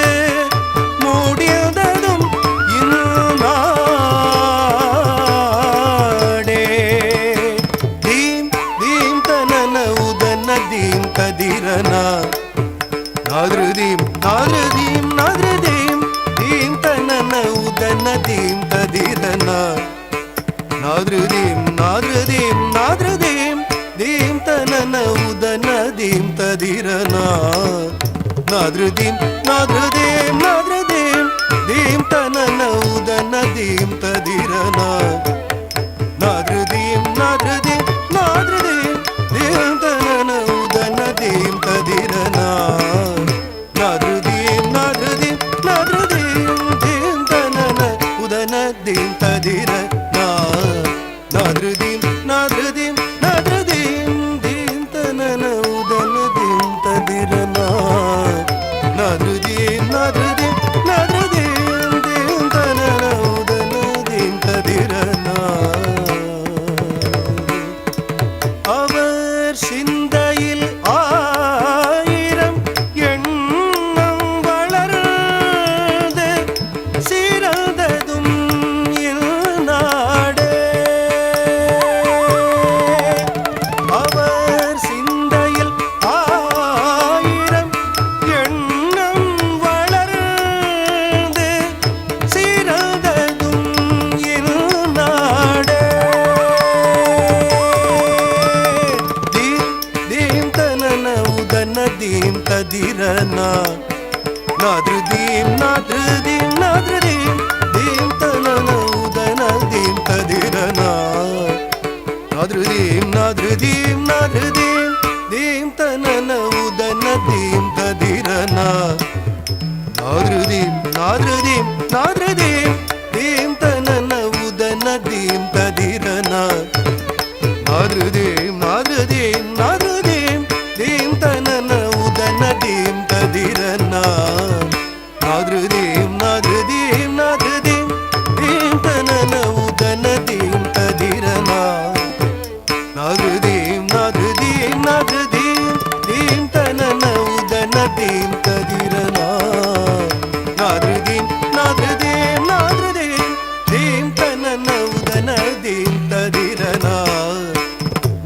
முடிந்ததும் இந்நாடே தீம் தீம் தனன உதன தீம் ததிரனா நாத்ருதீம் நாத்ருதீம் நாத்ருதீம் தீம் தனன உதன தீம் ததிரனா நாத்ருதீம் நாத்ருதீம் நாத்ருதீம் தீம் தனன உதன தீம் ததிரனா நாத்ருதீம் நாத்ருதீம் நாத்ருதீம் தீம் தனன உதன தீம் ததிரனா நாத்ருதீம் நாத்ருதீம் நாத்ருதீம் தீம் தனன உதன தீம் ததிரனா நாத்ருதீம் நாத்ருதீம் நாத்ருதீம் தீம் தனன உதன தீம் ததிரனா நாத்ருதீம் நாத்ருதீம் நாத்ருதீம் தீம் தனன உதன தீம் ததிரனா நாத்ருதீம் நாத்ருதீம் நாத்ருதீம் தீம் தனன உதன தீம் ததிரனா அவர் சிந்தையில் ஆயிரம் எண்ணம் வளர்ந்து சிறந்ததும் இந்நாடே அவர் சிந்தையில் ஆயிரம் எண்ணம் வளர்ந்து சிறந்ததும் இந்நாடே தீம் தீம் தனன உதன தீம் ததிரனா நாத்ருதீம் நாத்ருதீம் நாத்ருதீம் தீம் தனன உதன தீம் ததிரனா நாத்ருதீம் நாத்ருதீம் நாத்ருதீம் தீம் தனன உதன தீம் ததிரனா நாத்ருதீம் நாத்ருதீம் நாத்ருதீம் தீம் தனன உதன தீம் ததிரனா நாத்ருதீம் நாத்ருதீம் நாத்ருதீம் தீம் தனன உதன தீம் ததிரனா நாத்ருதீம் நாத்ருதீம் நாத்ருதீம் தீம் தனன உதன தீம் ததிரனா நாத்ருதீம் நாத்ருதீம் நாத்ருதீம் தீம் தனன உதன தீம் ததிரனா நாத்ருதீம் நாத்ருதீம் நாத்ருதீம் தீம் தனன உதன தீம் ததிரனா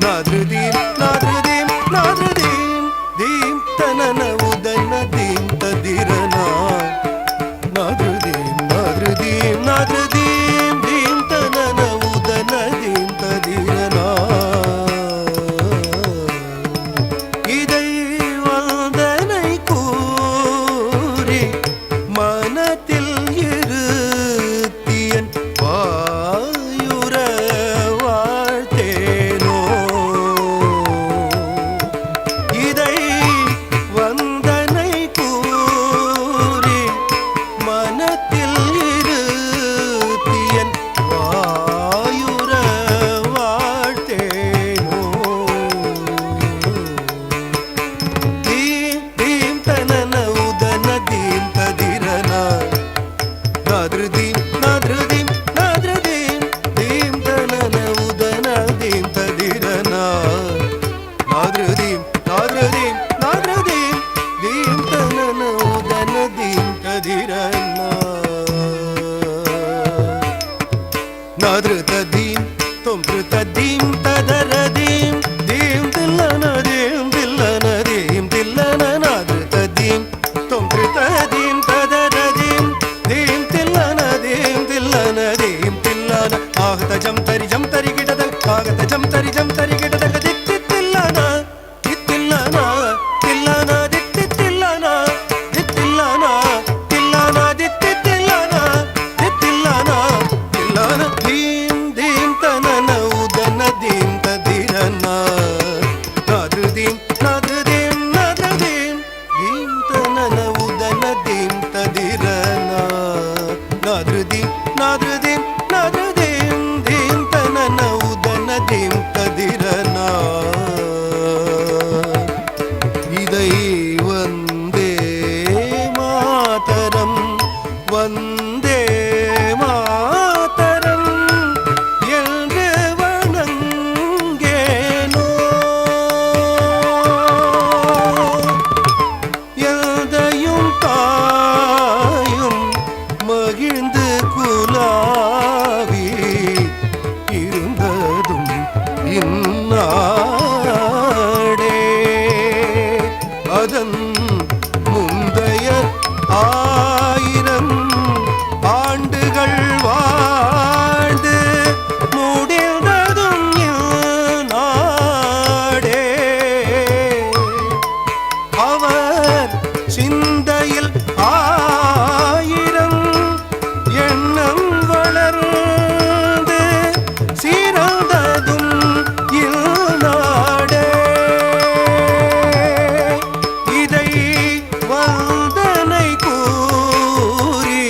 நாத்ருதீம் நாத்ருதீம் நாத்ருதீம் தீம் தனன உதன தீம் ததிரனா நாத்ருதீம் நாத்ருதீம் நாத்ருதீம் தீம் தனன உதன தீம் ததிரனா இதை வந்தனை கூறி மனத்தில் இருத்தியன் வாயுர வாழ்த்தேனோ இதை வந்தனை கூறி மனத்தில் இருத்தியன் வாயுர வாழ்த்தேனோ தீம் தீம் தனன உதன தீம் ததிரனா நாத்ருதீம் நாத்ருதீம் நாத்ருதீம் தீம் தனன உதன தீம் ததிரனா நாத்ருதீம் நாத்ருதீம் நாத்ருதீம் தீம் தனன உதன தீம் ததிரனா நாத்ருதீம் தொம்ருதீம் ததரதீம் தீம் தில்லன தீம் தில்லன தீம் தில்லன நாத்ருதீம் தொம்ருதீம் ததரதீம் தீம் தில்லன தீம் தில்லன தீம் தில்லன ஆகதஜம் தரிஜம் தரிகிடத ஆகதஜம் தரிஜம் தரிகிடத தித்தி தில்லன தித்தில்லன தில்லன தித்தி தில்லன தித்தில்லன தில்லன தித்தி தில்லன தித்தில்லன தில்லன தீம் தீம் தனன உதன தீம் ததிரனா நாத்ருதீம் நாத்ருதீம் நாத்ருதீம் தீம் தனன உதன தீம் ததிரனா நாத்ருதீம் நாத்ருதீம் நாத்ருதீம் தீம் தனன உதன தீம் ததிரனா இதை வந்தே மாதரம் வந்தே மாதரம் என்று வணங்கேனோ எதையும் தாயும் மகிழ்ந்து குலாவி இருந்ததும் இந்நாடே அதன் முந்தைய ஆயிரம் ஆண்டுகள் வாழ்ந்து முடிந்ததும் இந்நாடே அவர் சிந்தையில் ஆயிரம் எண்ணம் வளர்ந்து சிறந்ததும் இல்நாடே இதை வந்தனை கூறி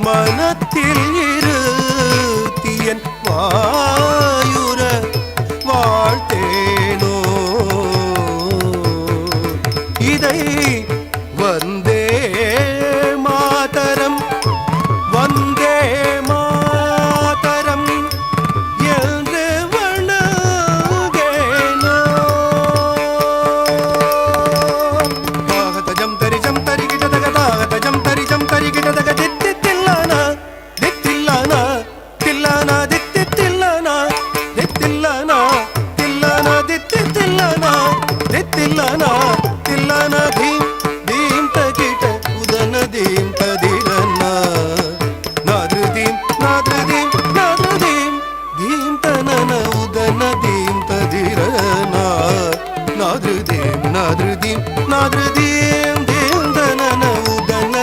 மனத்தில் இருத்தியன் வாயுர வாழ்த்தேனோ இதை வந்தே மாதரம் வந்தே மாதரம் என்று வணங்கேனோ தாகதஜம் தரிஜம் தரிகிடதக தாகதஜம் தரிஜம் தரிகிடதக தித்தி தில்லான தித்தில்லான தில்லான தித்தி தில்லான தித்தில்லான தில்லான தித்தி தில்லான தித்தில்லான தில்லான தீம் தீம் தகிட உதன தீம் ததிரனா நாத்ருதீம் நாத்ருதீம் நாத்ருதீம் தீம் தனன உதன தீம் ததிரனா நாத்ருதீம் நாத்ருதீம் நாத்ருதீம் தீம் தனன உதன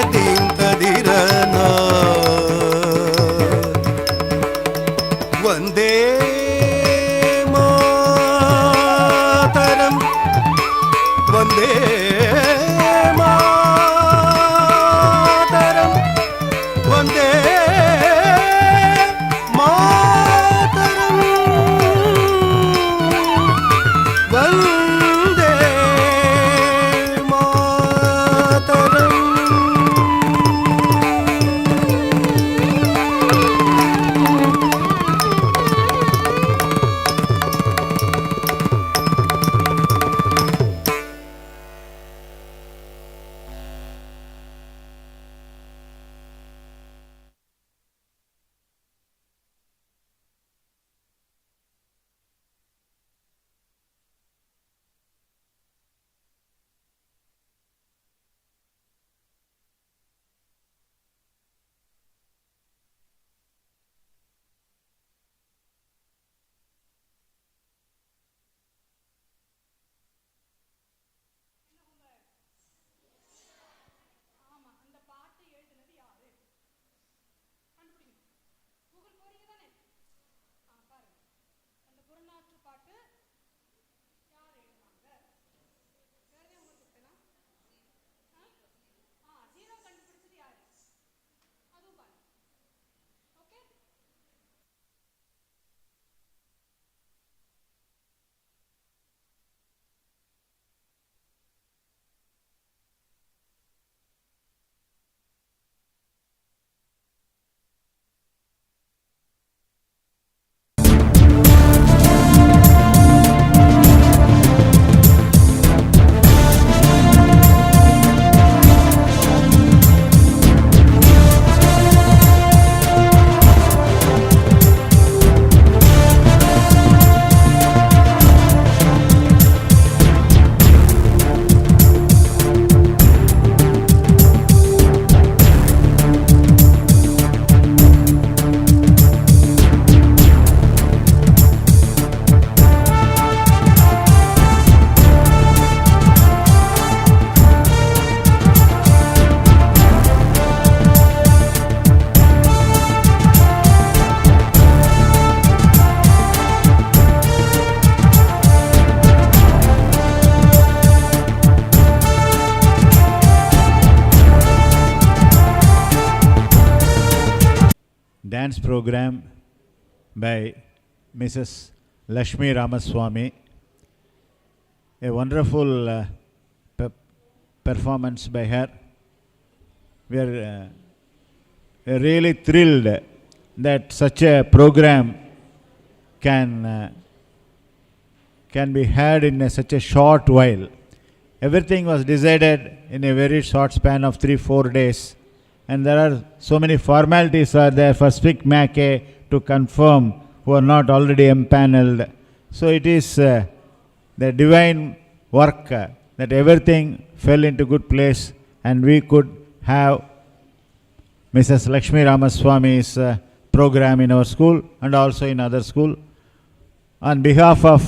dance program by Mrs. Lakshmi Ramaswamy. A wonderful performance by her. We are really thrilled that such a program can be had in such a short while. Everything was decided in a very short span of 3-4 days, and there are so many formalities are there for SPIC MACAY to confirm who are not already empaneled. So it is the divine work that everything fell into good place, and we could have Mrs. Lakshmi Ramaswamy's program in our school and also in other school. On behalf of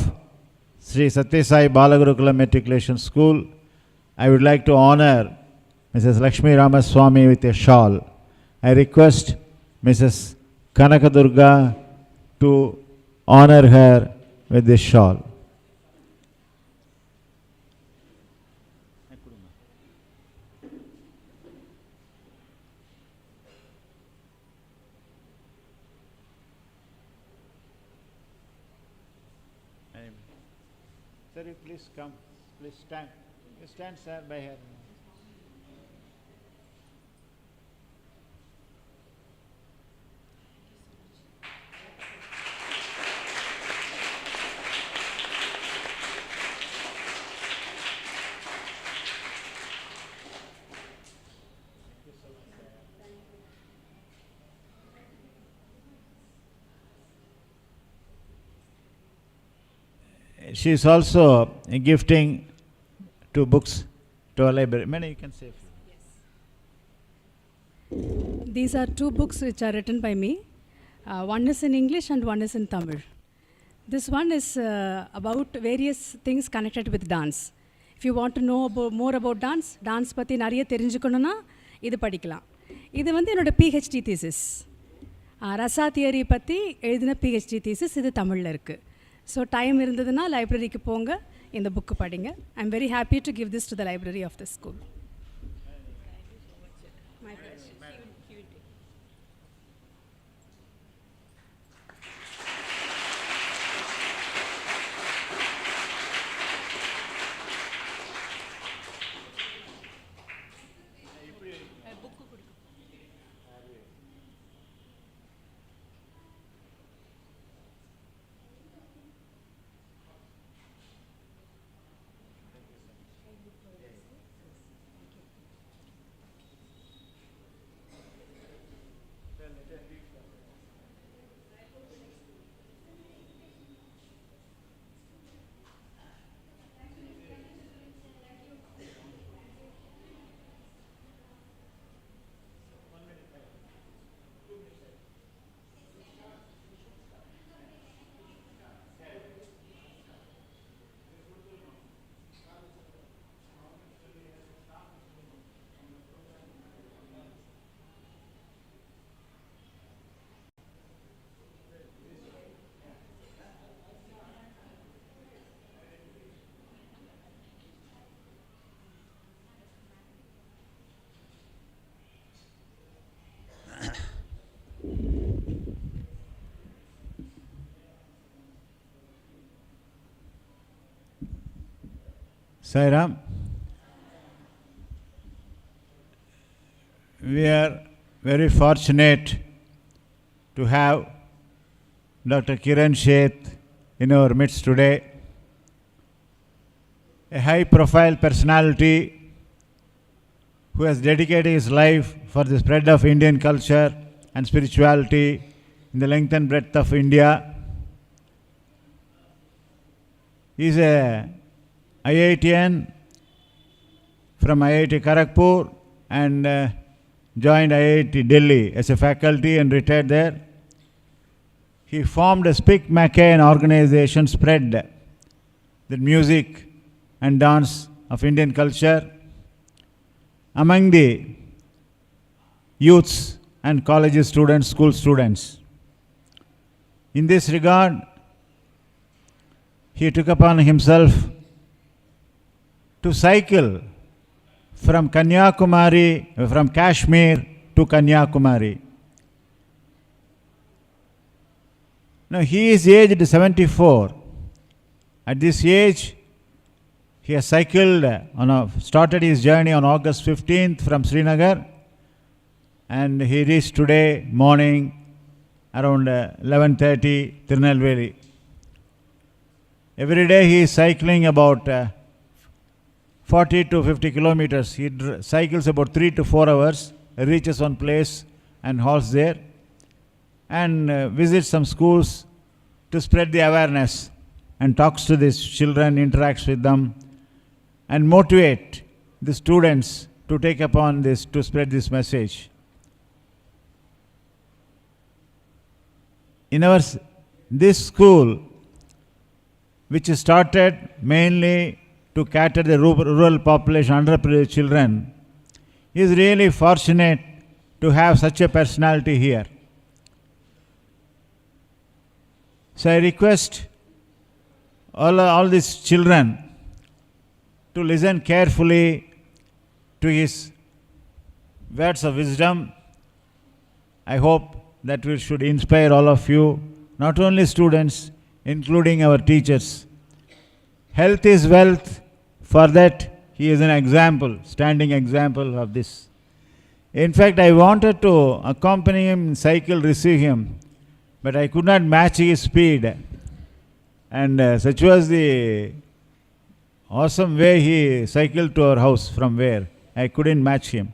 Sri Sathya Sai Balagurukulam Matriculation School, I would like to honor Mrs. Lakshmi Ramaswamy with a shawl. I request Mrs. Kanakadurga to honor her with this shawl. Sir, you please come. Please stand. You stand, sir, by her. She is also gifting 2 books to our library. Many you can say.
These are 2 books which are written by me. One is in English and one is in Tamil. This one is about various things connected with dance. If you want to know more about dance பத்தி நிறைய தெரிஞ்சுக்கணும்னா இது படிக்கலாம். இது வந்து என்னோட PhD thesis. Raza theory பற்றி எழுதின PhD thesis இது தமிழில் இருக்குது. ஸோ டைம் இருந்ததுன்னா லைப்ரரிக்கு போங்க, இந்த புக்கு படிங்க. I am very happy to give this to the library of the school.
Sairam, we are very fortunate to have Dr. Kiran Seth in our midst today, a high-profile personality who has dedicated his life for the spread of Indian culture and spirituality in the length and breadth of India. He is a IITian from IIT Kharagpur and joined IIT Delhi as a faculty and retired there. He formed a SPIC MACAY, an organization spread the music and dance of Indian culture among the youths and college students, school students. In this regard, he took upon himself to cycle from Kanyakumari, from Kashmir to Kanyakumari. Now he is aged 74. At this age, he has cycled started his journey on August 15th from Srinagar, and he reached today morning around 11:30 Tirunelveli. Every day he is cycling about 40 to 50 kilometers. He cycles about 3 to 4 hours, reaches one place and halts there, and visits some schools to spread the awareness, and talks to these children, interacts with them, and motivate the students to take upon this, to spread this message. In this school, which is started mainly to cater the rural population, underprivileged children, is really fortunate to have such a personality here. So I request all these children to listen carefully to his words of wisdom. I hope that we should inspire all of you, not only students, including our teachers. Health is wealth. For that, he is an example, standing example of this. In fact, I wanted to accompany him in cycle, receive him, but I could not match his speed. And such was the awesome way he cycled to our house from where I couldn't match him.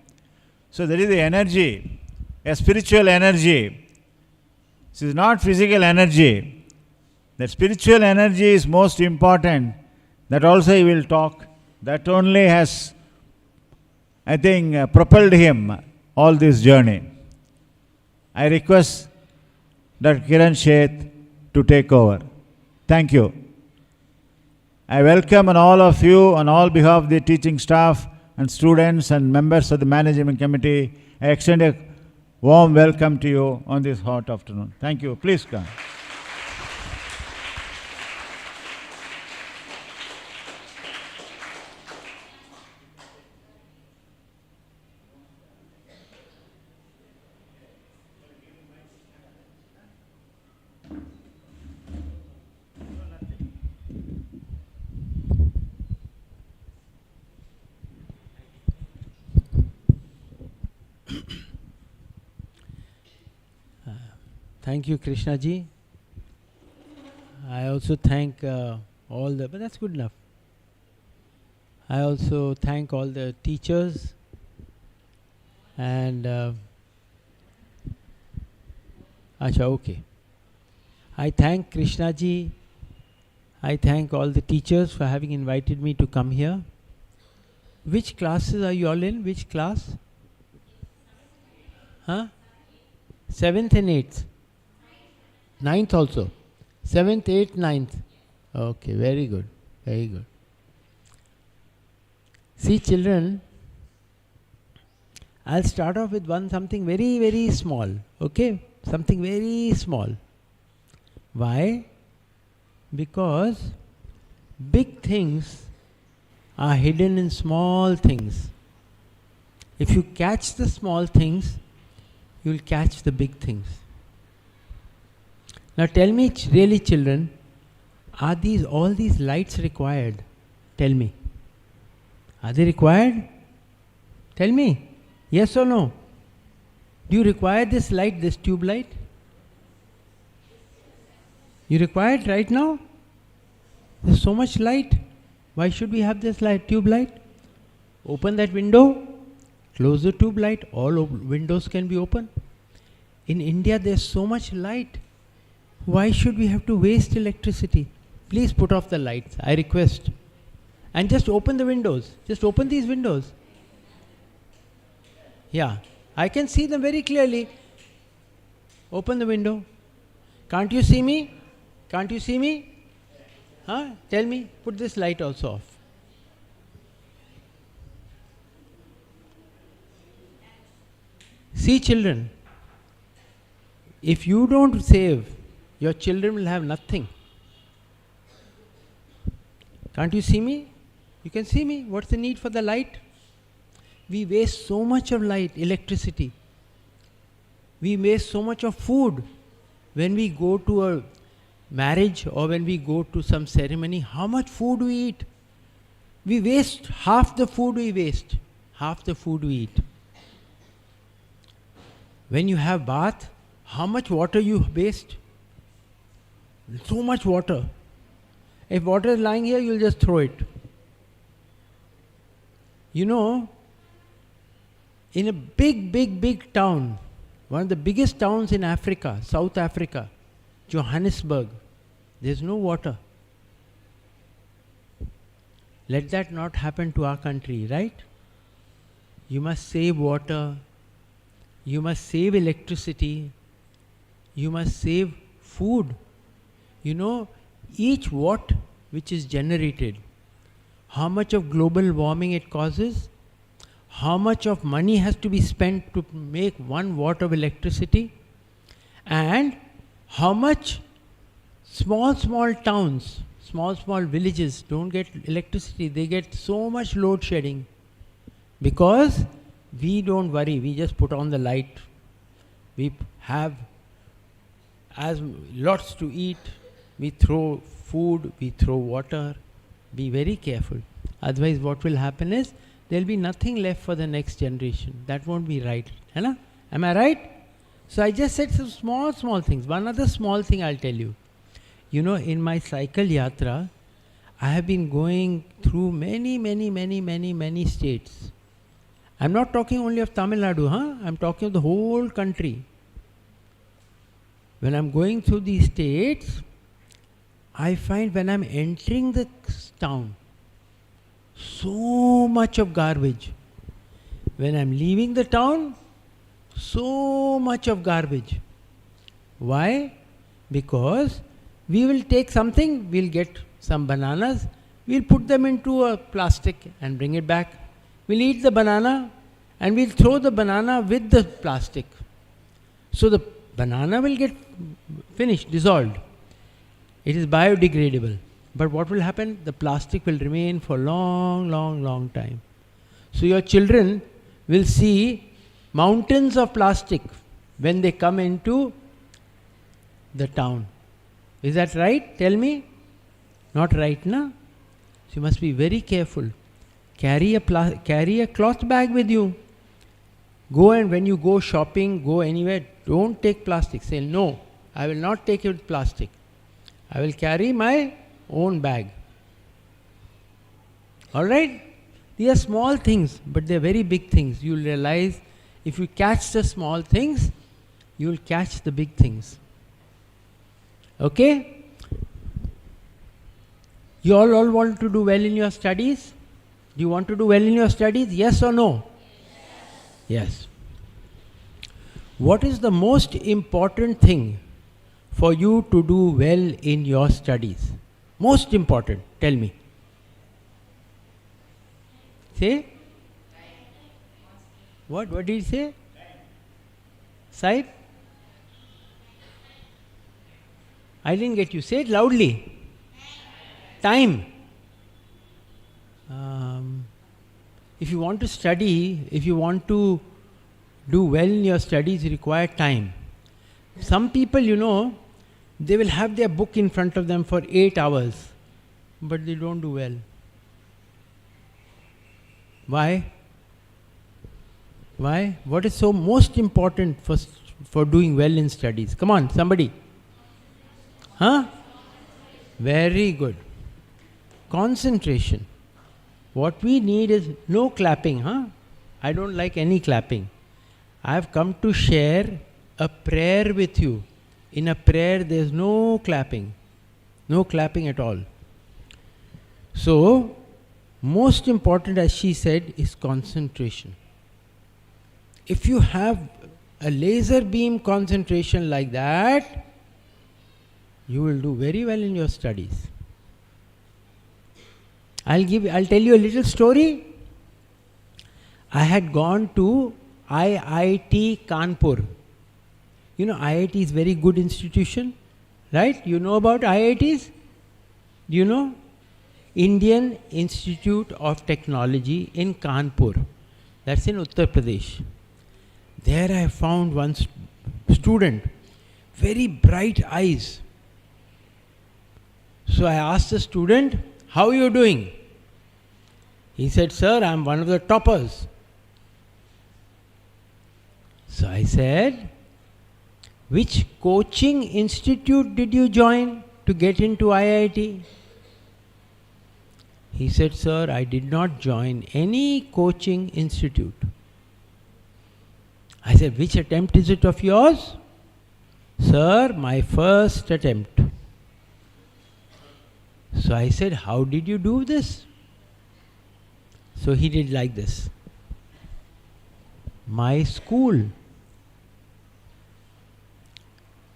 So there is the energy, a spiritual energy. This is not physical energy. The spiritual energy is most important. That also he will talk. That only has, I think, propelled him all this journey. I request Dr. Kiran Seth to take over. Thank you. I welcome all of you on all behalf of the teaching staff and students and members of the management committee. I extend a warm welcome to you on this hot afternoon. Thank you. Please come.
Thank you, Krishna ji. I also thank all the, but that's good enough. I also thank all the teachers and okay. I thank Krishna ji. I thank all the teachers for having invited me to come here. Which classes are you all in? Which class? Huh? 7th and 8th. 9th also. 7th, 8th, 9th. Okay, very good. Very good. See, children, I'll start off with something very, very small. Okay? Something very small. Why? Because big things are hidden in small things. If you catch the small things, you will catch the big things. Now tell me, really children, are all these lights required? Tell me. Are they required? Tell me. Yes or no? Do you require this light, this tube light? You require it right now? There's so much light. Why should we have this light, tube light? Open that window, close the tube light, all windows can be open. In India there's so much light. Why should we have to waste electricity? Please put off the lights, I request. And just open the windows. Just open these windows. Yeah, I can see them very clearly. Open the window. Can't you see me? Can't you see me? Huh? Tell me, put this light also off. See, children, if you don't save, your children will have nothing. Can't you see me? You can see me. What's the need for the light? We waste so much of light, electricity. We waste so much of food. When we go to marriage or when we go to some ceremony, how much food we eat? We waste half the food we waste, half the food we eat. When you have bath, how much water you waste? So much water. If water is lying here, you'll just throw it. You know, in a big town, one of the biggest towns in Africa, South Africa, Johannesburg, there's no water. Let that not happen to our country, right? You must save water, you must save electricity, you must save food. You know, each watt which is generated, how much of global warming it causes, how much of money has to be spent to make 1 watt of electricity, and how much small towns, small villages don't get electricity. They get so much load shedding because we don't worry. We just put on the light. We have as lots to eat. We throw food, we throw water. Be very careful. Otherwise what will happen is there will be nothing left for the next generation. That won't be right. Am I right? So I just said some small things. One other small thing I'll tell you. You know, in my cycle yatra, I have been going through many states. I'm not talking only of Tamil Nadu, I'm talking of the whole country. When I'm going through these states, I find when I'm entering the town, so much of garbage. When I'm leaving the town, so much of garbage. Why? Because we will take something, we'll get some bananas, we'll put them into a plastic and bring it back. We'll eat the banana and we'll throw the banana with the plastic. So the banana will get finished, dissolved. It is biodegradable. But what will happen? The plastic will remain for long time. So your children will see mountains of plastic when they come into the town. Is that right? Tell me. Not right, na? So you must be very careful. Carry a cloth bag with you. Go, and when you go shopping, go anywhere, don't take plastic. Say, no, I will not take it with plastic. I will carry my own bag. Alright? These are small things, but they are very big things. You will realize if you catch the small things, you will catch the big things. Okay? You all want to do well in your studies? Do you want to do well in your studies? Yes or no? Yes. What is the most important thing for you to do well in your studies? Most important, tell me. Say? What did he say? Saib? I didn't get you. Say it loudly. Time. If you want to study, if you want to do well in your studies, you require time. Some people, you know, they will have their book in front of them for 8 hours, but they don't do well. Why? Why? What is so most important for doing well in studies? Come on, somebody. Huh? Very good. Concentration. What we need is no clapping, huh? I don't like any clapping. I have come to share a prayer with you. In a prayer, there is no clapping. No clapping at all. So, most important, as she said, is concentration. If you have a laser beam concentration like that, you will do very well in your studies. I'll tell you a little story. I had gone to IIT Kanpur. You know, IIT is very good institution, right? You know about IITs? Do you know? Indian Institute of Technology in Kanpur. That's in Uttar Pradesh. There I found one student, very bright eyes. So I asked the student, how are you doing? He said, sir, I am one of the toppers. So I said, which coaching institute did you join to get into IIT? He said, sir, I did not join any coaching institute. I said, which attempt is it of yours? Sir, my first attempt. So I said, how did you do this? So he did like this. My school.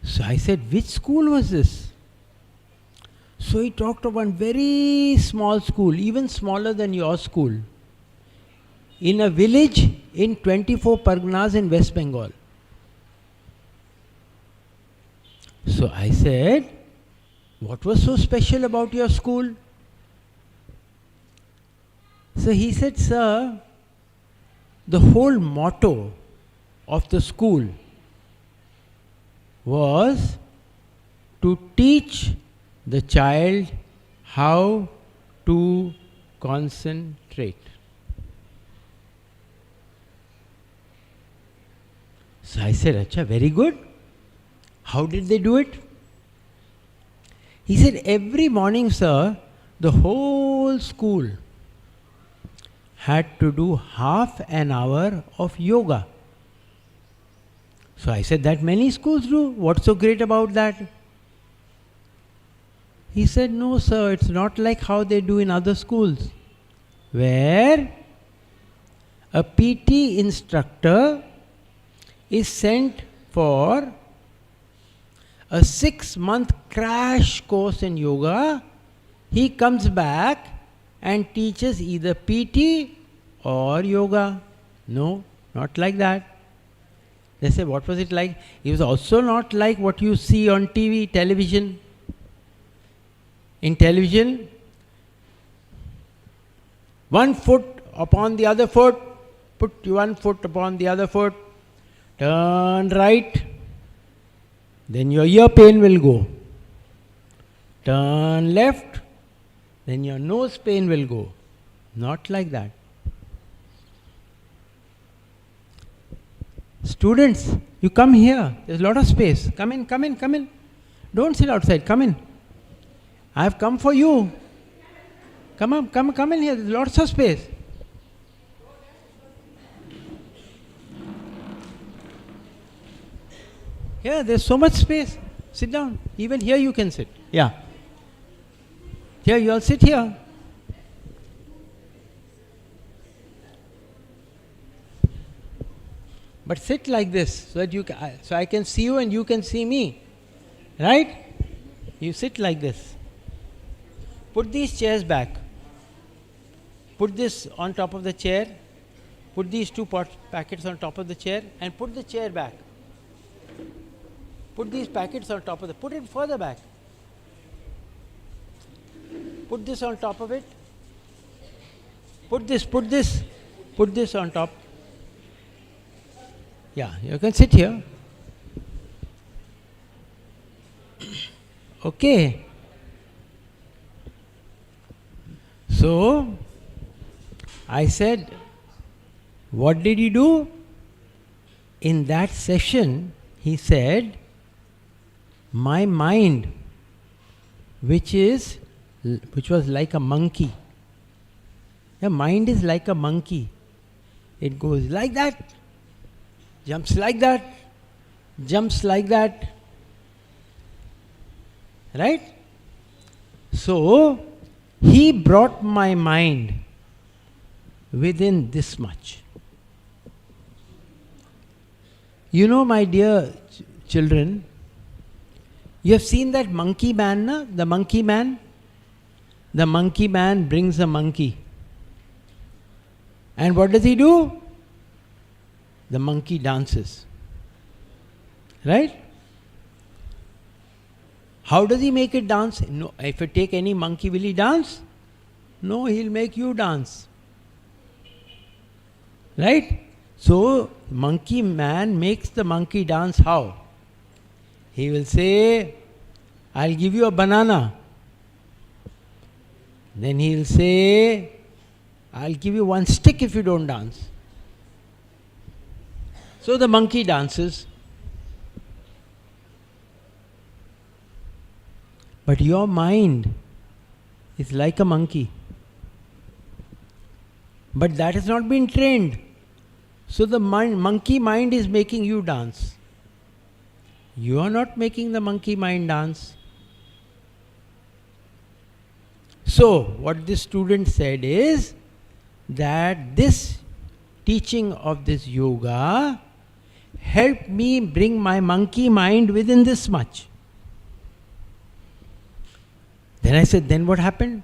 So I said, which school was this? So he talked of one very small school, even smaller than your school, in a village in 24 Parganas in West Bengal. So I said, what was so special about your school? So he said, sir, the whole motto of the school was to teach the child how to concentrate. So I said, Acha, very good. How did they do it? He said, every morning, sir, the whole school had to do half an hour of yoga. So I said, that many schools do. What's so great about that? He said, no, sir, it's not like how they do in other schools, where a PT instructor is sent for a 6-month crash course in yoga. He comes back and teaches either PT or yoga. No, not like that. They say, what was it like? It was also not like what you see on TV, television. In television, one foot upon the other foot, put one foot upon the other foot, turn right, then your ear pain will go. Turn left, then your nose pain will go. Not like that. Students, you come here. There's a lot of space. Come in, come in, come in. Don't sit outside. Come in. I have come for you. Come on, come in here. There's lots of space. Here, there's so much space. Sit down. Even here you can sit. Yeah. Here, you all sit here. But sit like this so that so I can see you and you can see me. Right? You sit like this. Put these chairs back. Put this on top of the chair. Put these two packets on top of the chair and put the chair back. Put these packets on top of put it further back. Put this on top of it. Put this on top. Yeah, you can sit here. Okay. So, I said, what did he do? In that session, he said, my mind, which was like a monkey. Your mind is like a monkey. It goes like that, jumps like that, jumps like that. Right? So, he brought my mind within this much. You know, my dear children, you have seen that monkey man, na? The monkey man? The monkey man brings a monkey. And what does he do? The monkey dances. Right? How does he make it dance? No, if you take any monkey, will he dance? No, he'll make you dance. Right? So, monkey man makes the monkey dance how? He will say, I'll give you a banana. Then he'll say, I'll give you one stick if you don't dance. So the monkey dances. But your mind is like a monkey. But that has not been trained. So the monkey mind is making you dance. You are not making the monkey mind dance. So what this student said is that this teaching of this yoga helped me bring my monkey mind within this much. Then I said, then what happened?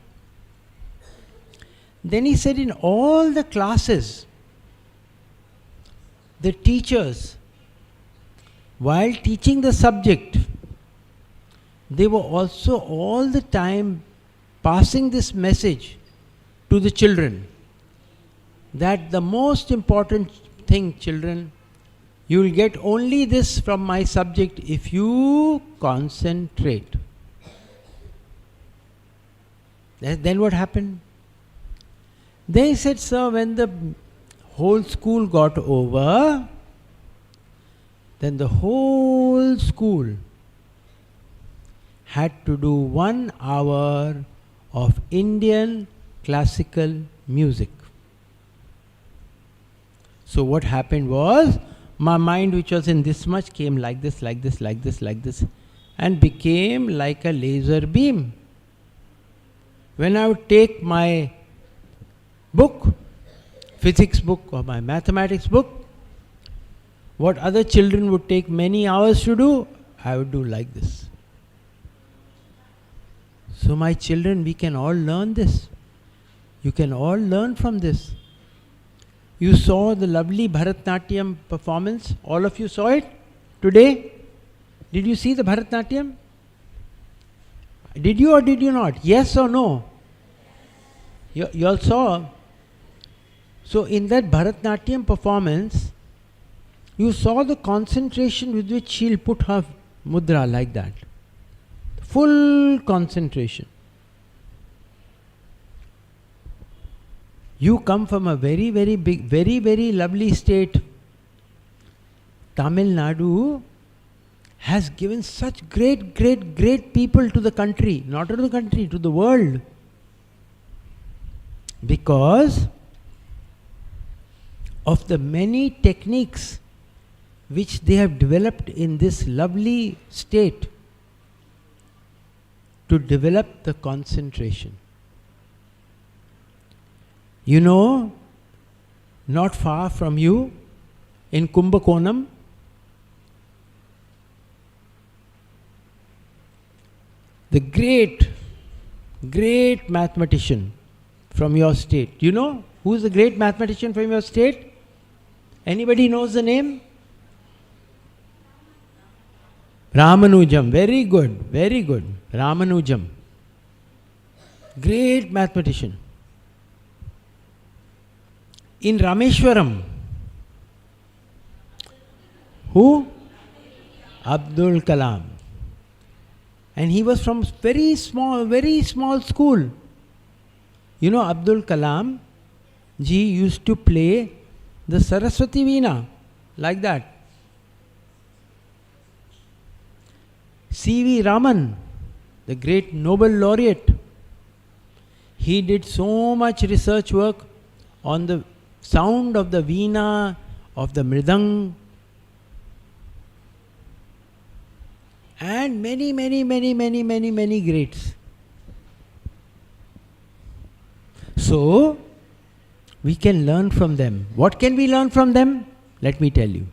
Then he said, in all the classes, the teachers, while teaching the subject, they were also all the time passing this message to the children, that the most important thing, children, you will get only this from my subject if you concentrate. Then what happened? They said, sir, when the whole school got over, then the whole school had to do 1 hour of Indian classical music. So what happened was, my mind, which was in this much, came like this, like this, like this, like this, and became like a laser beam. When I would take my book, physics book or my mathematics book, what other children would take many hours to do, I would do like this. So my children, we can all learn this. You can all learn from this. You saw the lovely Bharatanatyam performance. All of you saw it today. Did you see the Bharatanatyam? Did you or did you not? Yes or no? You all saw. So in that Bharatanatyam performance, you saw the concentration with which she'll put her mudra like that. Full concentration. You come from a very, very big, very, very lovely state. Tamil Nadu has given such great, great, great people to the country, not to the country, to the world. Because of the many techniques which they have developed in this lovely state to develop the concentration. You know, not far from you, in Kumbakonam, the great, great mathematician from your state. You know who is the great mathematician from your state? Anybody knows the name? Ramanujam. Very good, very good. Ramanujam. Great mathematician. In Rameshwaram, who? Abdul Kalam. And he was from very small school. You know, Abdul Kalam ji used to play the Saraswati Veena, like that. C.V. Raman, the great Nobel laureate, he did so much research work on the sound of the Veena, of the Mridang, and many greats. So, we can learn from them. What can we learn from them? Let me tell you.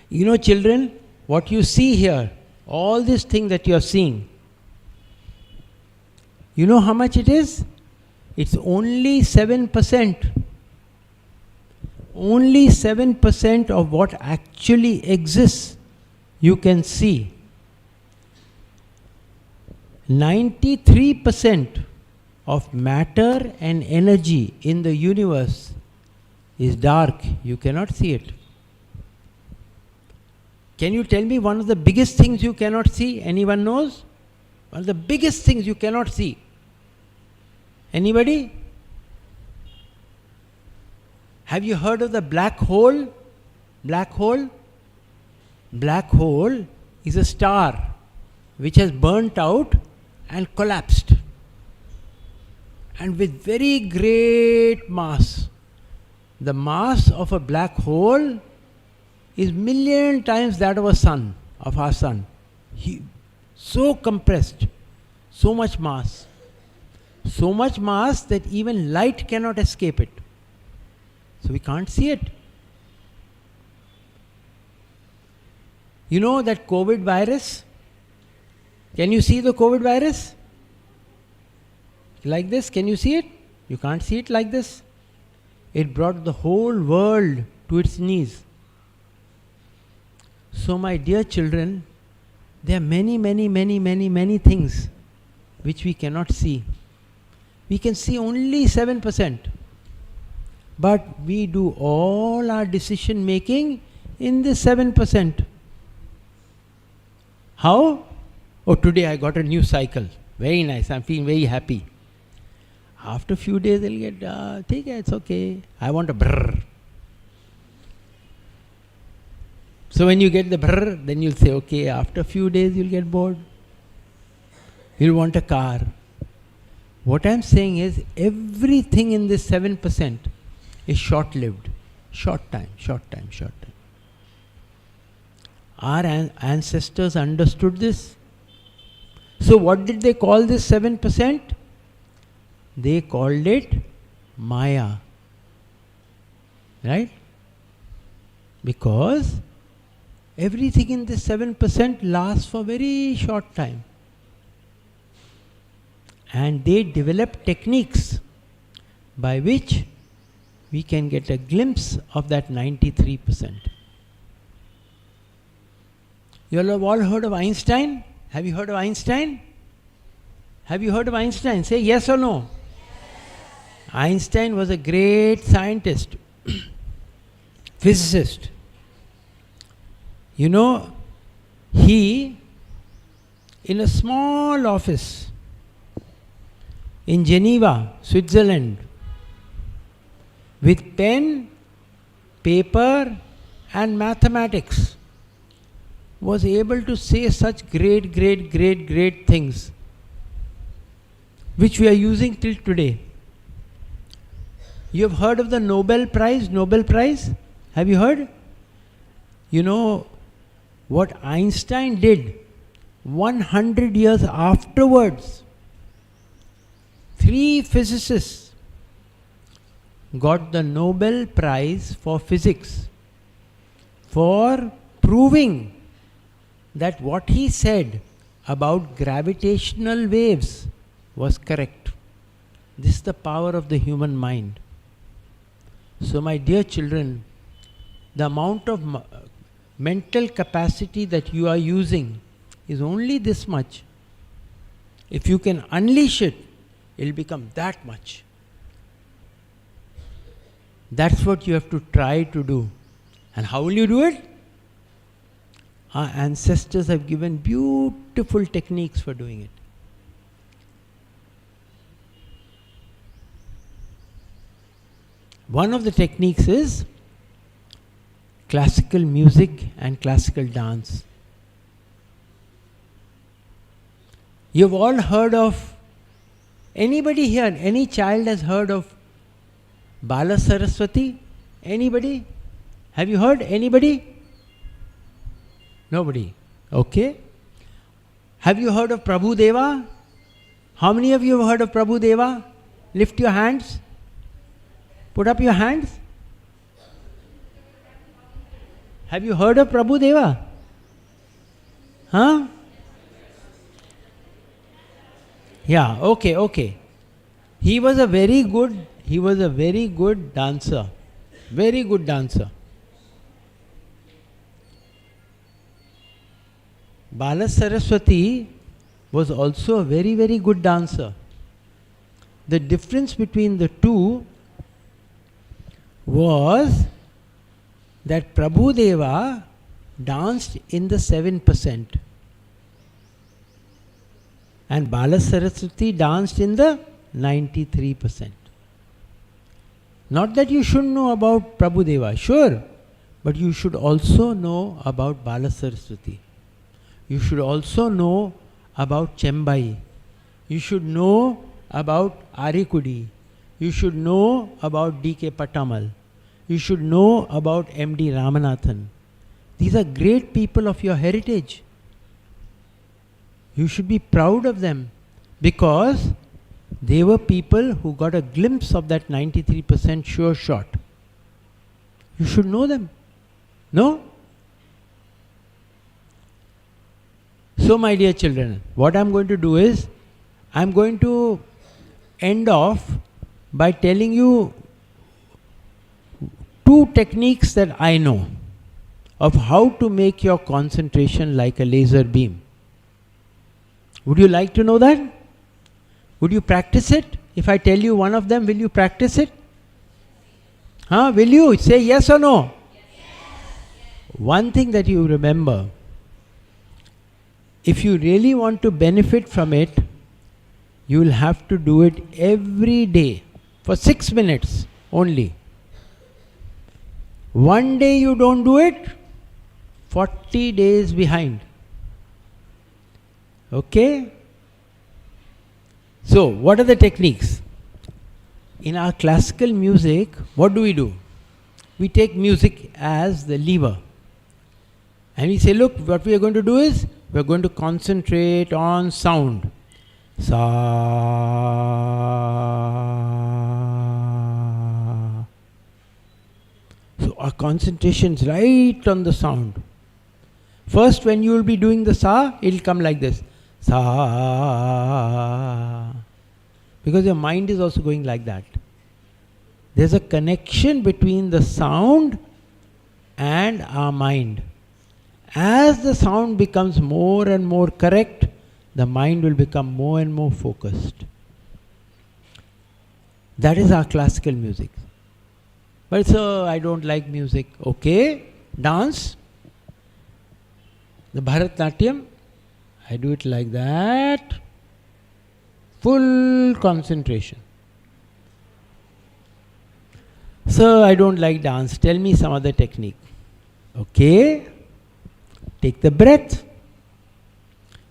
You know, children, what you see here, all this thing that you are seeing, you know how much it is? It's only 7%. Only 7% of what actually exists you can see. 93% of matter and energy in the universe is dark. You cannot see it. Can you tell me one of the biggest things you cannot see? Anyone knows? One of the biggest things you cannot see. Anybody? Have you heard of the black hole? Black hole? Black hole is a star which has burnt out and collapsed. And with very great mass. The mass of a black hole is million times that of a sun, of our sun. So compressed, so much mass. So much mass that even light cannot escape it. So we can't see it. You know that COVID virus? Can you see the COVID virus? Like this, can you see it? You can't see it like this. It brought the whole world to its knees. So my dear children, there are many things which we cannot see. We can see only 7%. But we do all our decision making in the 7%. How? Oh, today I got a new cycle. Very nice. I'm feeling very happy. After a few days, they'll get, take it, it's okay. I want a brrr. So when you get the brrr, then you'll say, okay, after a few days, you'll get bored. You'll want a car. What I'm saying is, everything in this 7% is short-lived. Short time. Our ancestors understood this. So what did they call this 7%? They called it Maya. Right? Because everything in this 7% lasts for very short time. And they developed techniques by which we can get a glimpse of that 93%. You have all heard of Einstein? Have you heard of Einstein? Have you heard of Einstein? Say yes or no. Einstein was a great scientist, physicist. You know, he, in a small office in Geneva, Switzerland, with pen, paper and mathematics, was able to say such great things, which we are using till today. You have heard of the Nobel Prize? Nobel Prize? Have you heard? You know what Einstein did 100 years afterwards? 3 physicists got the Nobel Prize for physics for proving that what he said about gravitational waves was correct. This is the power of the human mind. So my dear children, the amount of mental capacity that you are using is only this much. If you can unleash it, it will become that much. That's what you have to try to do. And how will you do it? Our ancestors have given beautiful techniques for doing it. One of the techniques is classical music and classical dance. You've all heard of, anybody here, any child has heard of Bala Saraswati? Anybody? Have you heard? Anybody? Nobody. Okay. Have you heard of Prabhu Deva? How many of you have heard of Prabhu Deva? Lift your hands. Put up your hands. Have you heard of Prabhu Deva? Huh? Yeah, okay. He was a very good dancer. Very good dancer. Bala Saraswati was also a very, very good dancer. The difference between the two was that Prabhu Deva danced in the 7%. And Bala Saraswati danced in the 93%. Not that you shouldn't know about Prabhudeva, sure, but you should also know about Bala Saraswati. You should also know about Chembai. You should know about Arikudi. You should know about D.K. Patamal. You should know about M.D. Ramanathan. These are great people of your heritage. You should be proud of them because they were people who got a glimpse of that 93% sure shot. You should know them. No? So my dear children, what I am going to do is, I am going to end off by telling you 2 techniques that I know of how to make your concentration like a laser beam. Would you like to know that? Would you practice it? If I tell you one of them, will you practice it? Huh? Will you? Say yes or no? One thing that you remember, if you really want to benefit from it, you will have to do it every day for 6 minutes only. One day you don't do it, 40 days behind. Okay? So, what are the techniques? In our classical music, what do? We take music as the lever. And we say, look, what we are going to do is, we are going to concentrate on sound. Sa. So our concentration is right on the sound. First, when you will be doing the sa, it will come like this. Sa. Because your mind is also going like that. There's a connection between the sound and our mind. As the sound becomes more and more correct, the mind will become more and more focused. That is our classical music. But so I don't like music. Okay, dance. The Bharat Natyam, I do it like that. Full concentration. Sir, I don't like dance. Tell me some other technique. Okay. Take the breath.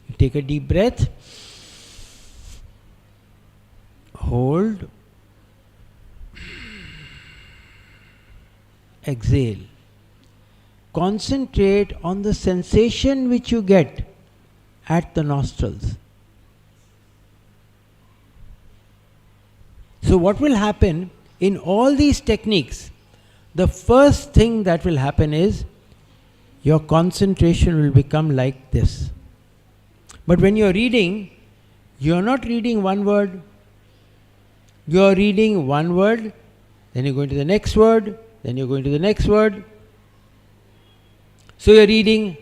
You take a deep breath. Hold. Exhale. Concentrate on the sensation which you get at the nostrils. So what will happen in all these techniques? The first thing that will happen is your concentration will become like this. But when you are reading, you are not reading one word. You are reading one word, then you are going to the next word, then you are going to the next word. So you are reading,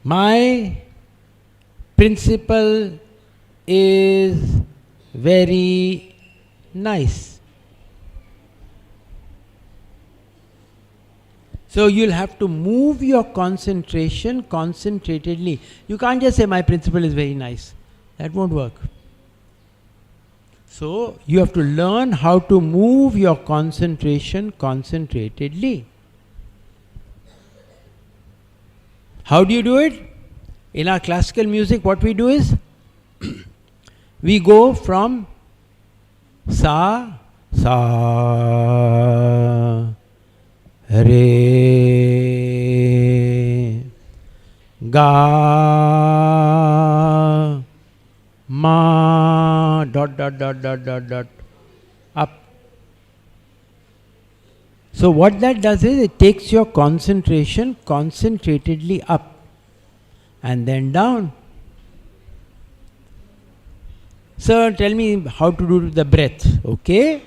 my principal is very nice. So you'll have to move your concentration concentratedly. You can't just say my principal is very nice. That won't work. So you have to learn how to move your concentration concentratedly. How do you do it? In our classical music, what we do is, we go from sa, sa, re, ga, ma, dot, dot, dot, dot, dot, dot, up. So what that does is, it takes your concentration concentratedly up and then down. Sir, tell me how to do the breath. Okay?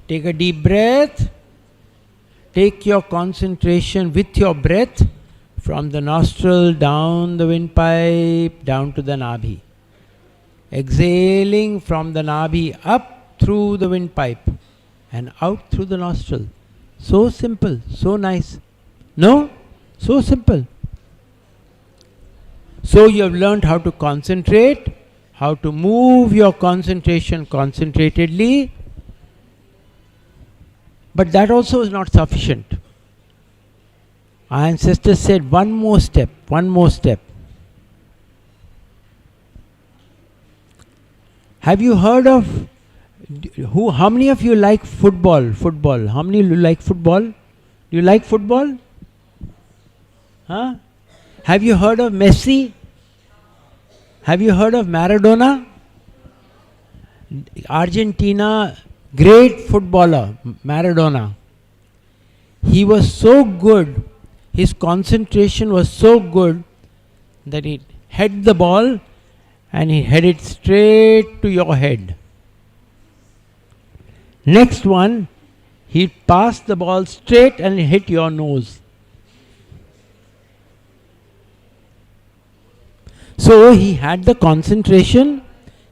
Take a deep breath. Take your concentration with your breath from the nostril down the windpipe down to the nabhi. Exhaling from the nabhi up through the windpipe and out through the nostril. So simple, so nice. No? So simple. So you have learned how to concentrate, how to move your concentration concentratedly. But that also is not sufficient. Our ancestors said one more step, one more step. Have you heard of how many of you like football? Football. How many of you like football? Do you like football? Huh? Have you heard of Messi? Have you heard of Maradona? Argentina, great footballer, Maradona. He was so good, his concentration was so good that he hit the ball and he headed straight to your head. Next one, he passed the ball straight and hit your nose. So he had the concentration,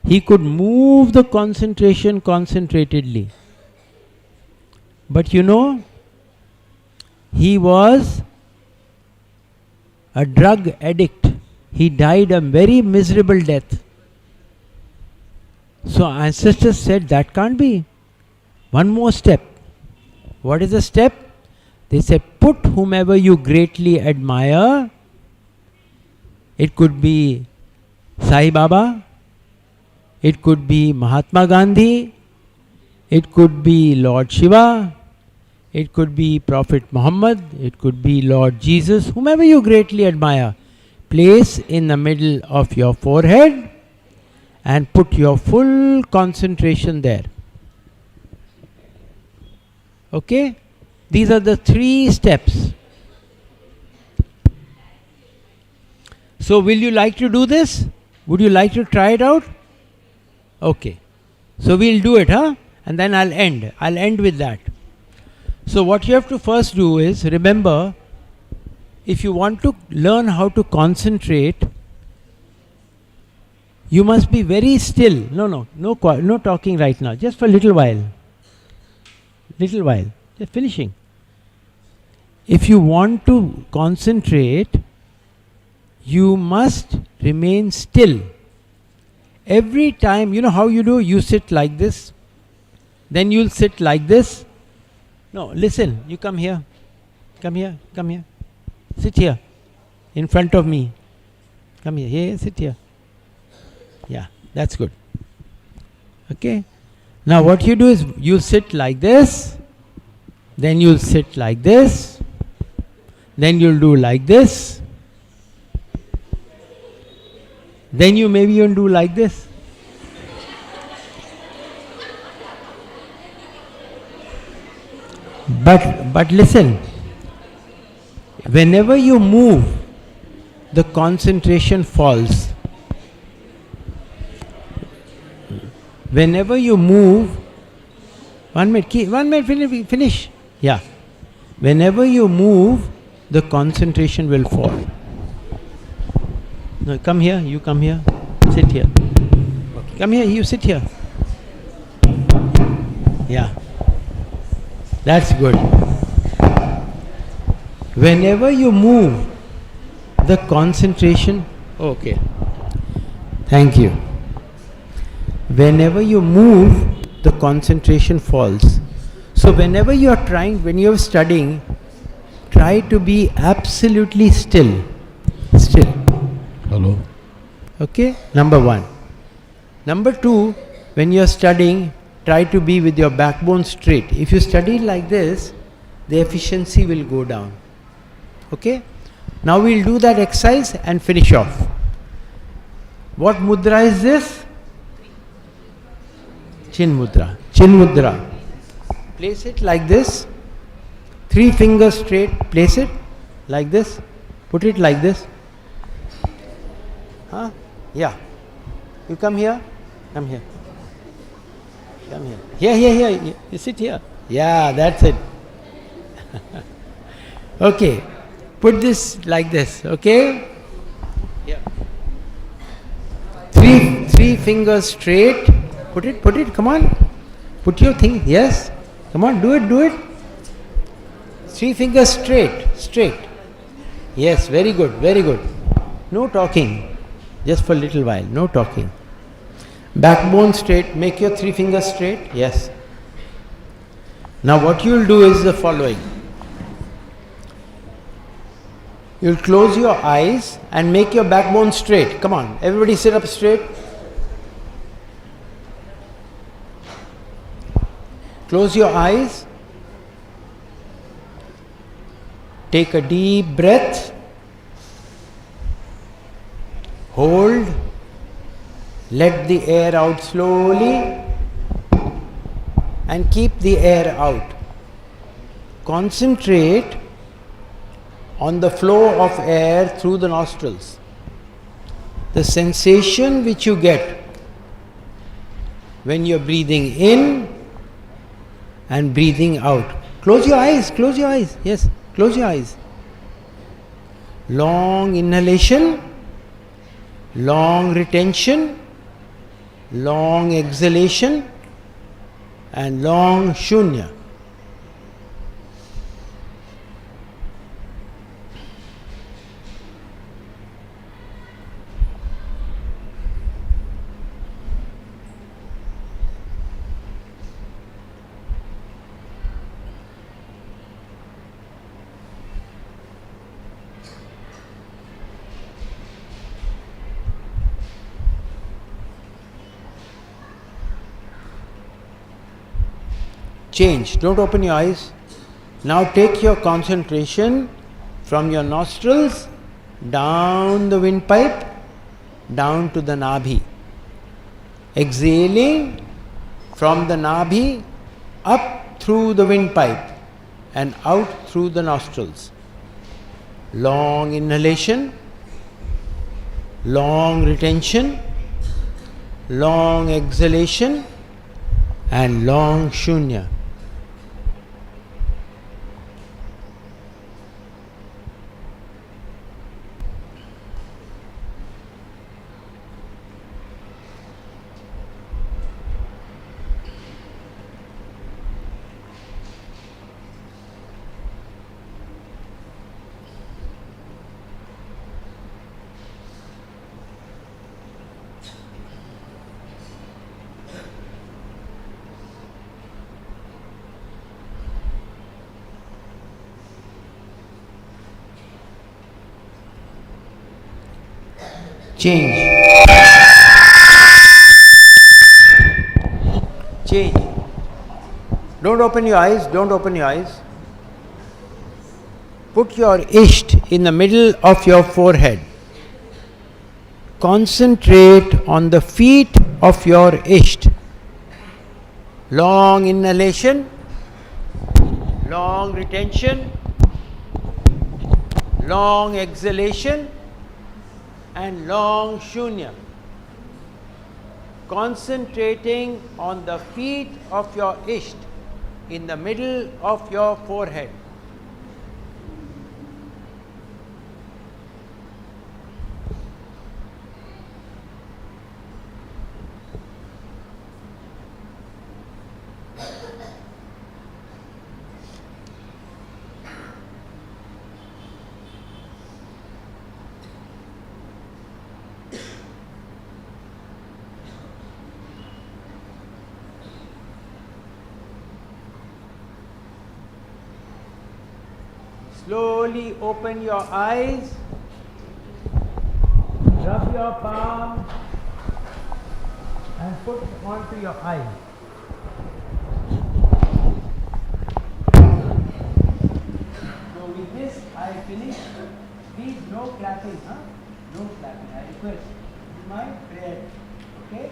he could move the concentration concentratedly. But you know, he was a drug addict. He died a very miserable death. So ancestors said that can't be. One more step. What is the step? They said, put whomever you greatly admire. It could be Sai Baba, it could be Mahatma Gandhi, it could be Lord Shiva, it could be Prophet Muhammad, it could be Lord Jesus, whomever you greatly admire. Place in the middle of your forehead and put your full concentration there. Okay? These are the 3 steps. So will you like to do this? Would you like to try it out? Okay. So we'll do it, huh? And then I'll end. I'll end with that. So what you have to first do is, remember, if you want to learn how to concentrate, you must be very still. No talking right now. Just for a little while. Little while. Just finishing. If you want to concentrate, you must remain still. Every time, you know how you do? You sit like this, then you'll sit like this. No, listen, you come here. Come here, come here. Sit here, in front of me. Come here, here, sit here. Yeah, that's good. Okay? Now what you do is, you sit like this, then you'll sit like this, then you'll do like this, then you maybe even do like this. But listen, whenever you move, the concentration falls. Whenever you move, 1 minute, finish. Yeah. Whenever you move, the concentration will fall. No, come here, you come here, sit here. Come here, you sit here. Yeah. That's good. Whenever you move, the concentration, okay. Thank you. Whenever you move, the concentration falls. So whenever you are trying, when you are studying, try to be absolutely still. Still.
Hello.
Okay, number 1. Number 2, when you are studying, try to be with your backbone straight. If you study like this, the efficiency will go down. Okay? Now we'll do that exercise and finish off. What mudra is this? Chin mudra. Chin mudra. Place it like this. 3 fingers straight. Place it like this. Put it like this. Huh? Yeah. You come here. Come here. Come here. Here. You sit here. Yeah, that's it. Okay. Put this like this. Okay? Yeah. 3 fingers straight. Put it. Come on. Put your thing. Yes. Come on. Do it. 3 fingers straight. Yes. Very good. No talking. Just for a little while. No talking. Backbone straight. Make your 3 fingers straight. Yes. Now what you will do is the following. You will close your eyes and make your backbone straight. Come on. Everybody sit up straight. Close your eyes. Take a deep breath. Hold. Let the air out slowly. And keep the air out. Concentrate on the flow of air through the nostrils. The sensation which you get when you are breathing in and breathing out. Close your eyes, close your eyes. Yes, close your eyes. Long inhalation, long retention, long exhalation, and long shunya. Change. Don't open your eyes. Now take your concentration from your nostrils down the windpipe, down to the nabhi. Exhaling from the nabhi up through the windpipe and out through the nostrils. Long inhalation, long retention, long exhalation, and long shunya. Change. Change. Don't open your eyes, don't open your eyes. Put your isht in the middle of your forehead. Concentrate on the feet of your isht. Long inhalation, long retention, long exhalation, and long shunya. Concentrating on the feet of your isht in the middle of your forehead. Slowly open your eyes, rub your palm and put onto your eye. So with this I finish. Please no clapping, huh? No clapping, I request. This is my prayer, okay?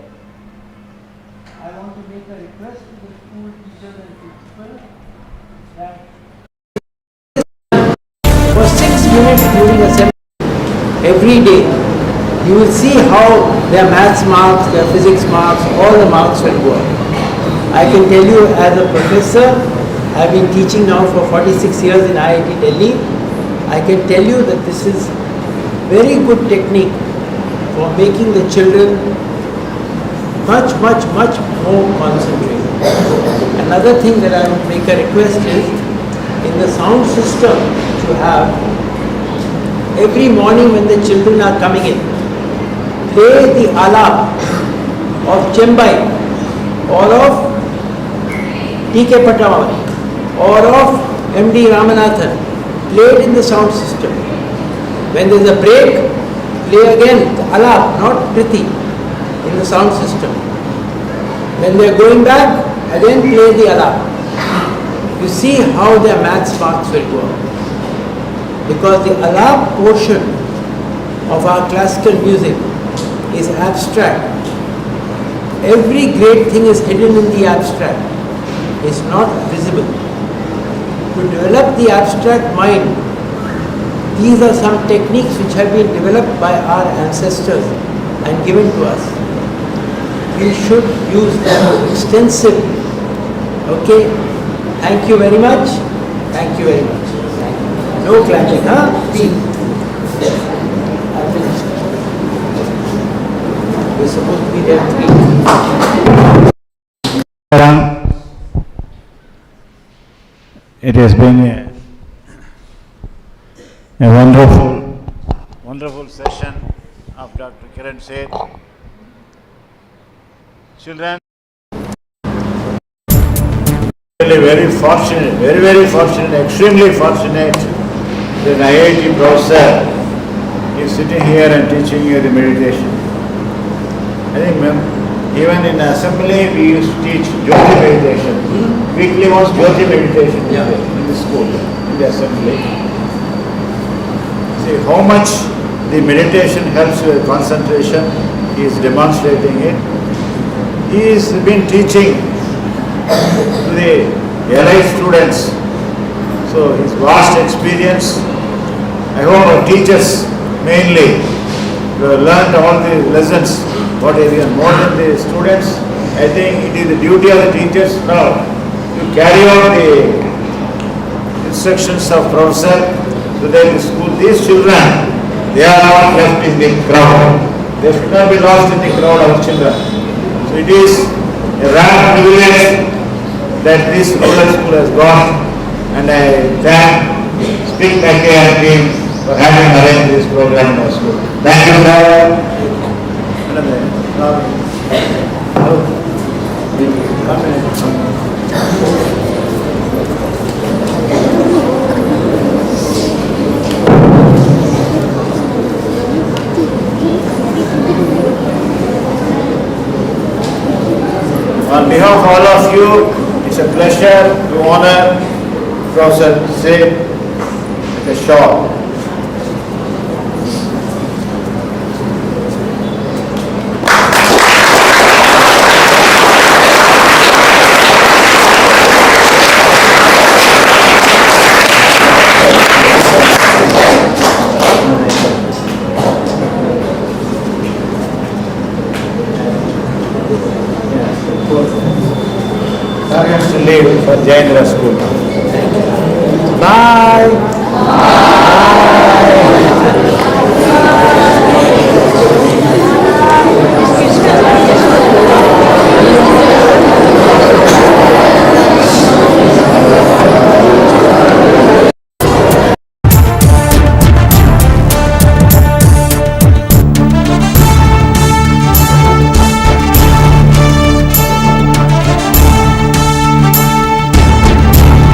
I want to make a request to the school teachers and principals that for 6 minutes during a seminar every day, you will see how their maths marks, their physics marks, all the marks will go up. I can tell you as a professor, I have been teaching now for 46 years in IIT Delhi, I can tell you that this is very good technique for making the children much more concentrated. Another thing that I would make a request is, in the sound system that you have, every morning when the children are coming in, play the alap of Chembai or of T.K. Pattamari or of M.D. Ramanathan, played in the sound system. When there is a break, play again the alap, not Priti, in the sound system. When they are going back, again play the alap. You see how their maths marks will go up. Because the alap portion of our classical music is abstract. Every great thing is hidden in the abstract. It's not visible. To develop the abstract mind, these are some techniques which have been developed by our ancestors and given to us. We should use them extensively. Okay? Thank you very much. Thank you very much. No clapping, huh? Please. We're supposed to be there 3.
It has been a wonderful session of Dr. Kiran Seth. Children, really very fortunate, very fortunate, extremely fortunate that an IIT professor is sitting here and teaching you the meditation. I think even in assembly we used to teach Jyoti meditation. Weekly was Jyoti meditation in the school, in the assembly. See how much the meditation helps with concentration. He is demonstrating it. He has been teaching to the LI students. So his vast experience. I hope our teachers mainly learned all the lessons, what is more than the students. I think it is the duty of the teachers now to carry out the instructions of professor so that the school, these children, they are not left in the crowd. They should not be lost in the crowd of children. So it is a rare privilege that this rural school has got, and I thank SPIC MACAY team for having arranged this program in our school. Thank you, sir. On behalf of all of you, it's a pleasure to honor Professor Seth with a shawl. Sir has to leave for Jaindra school. Bye.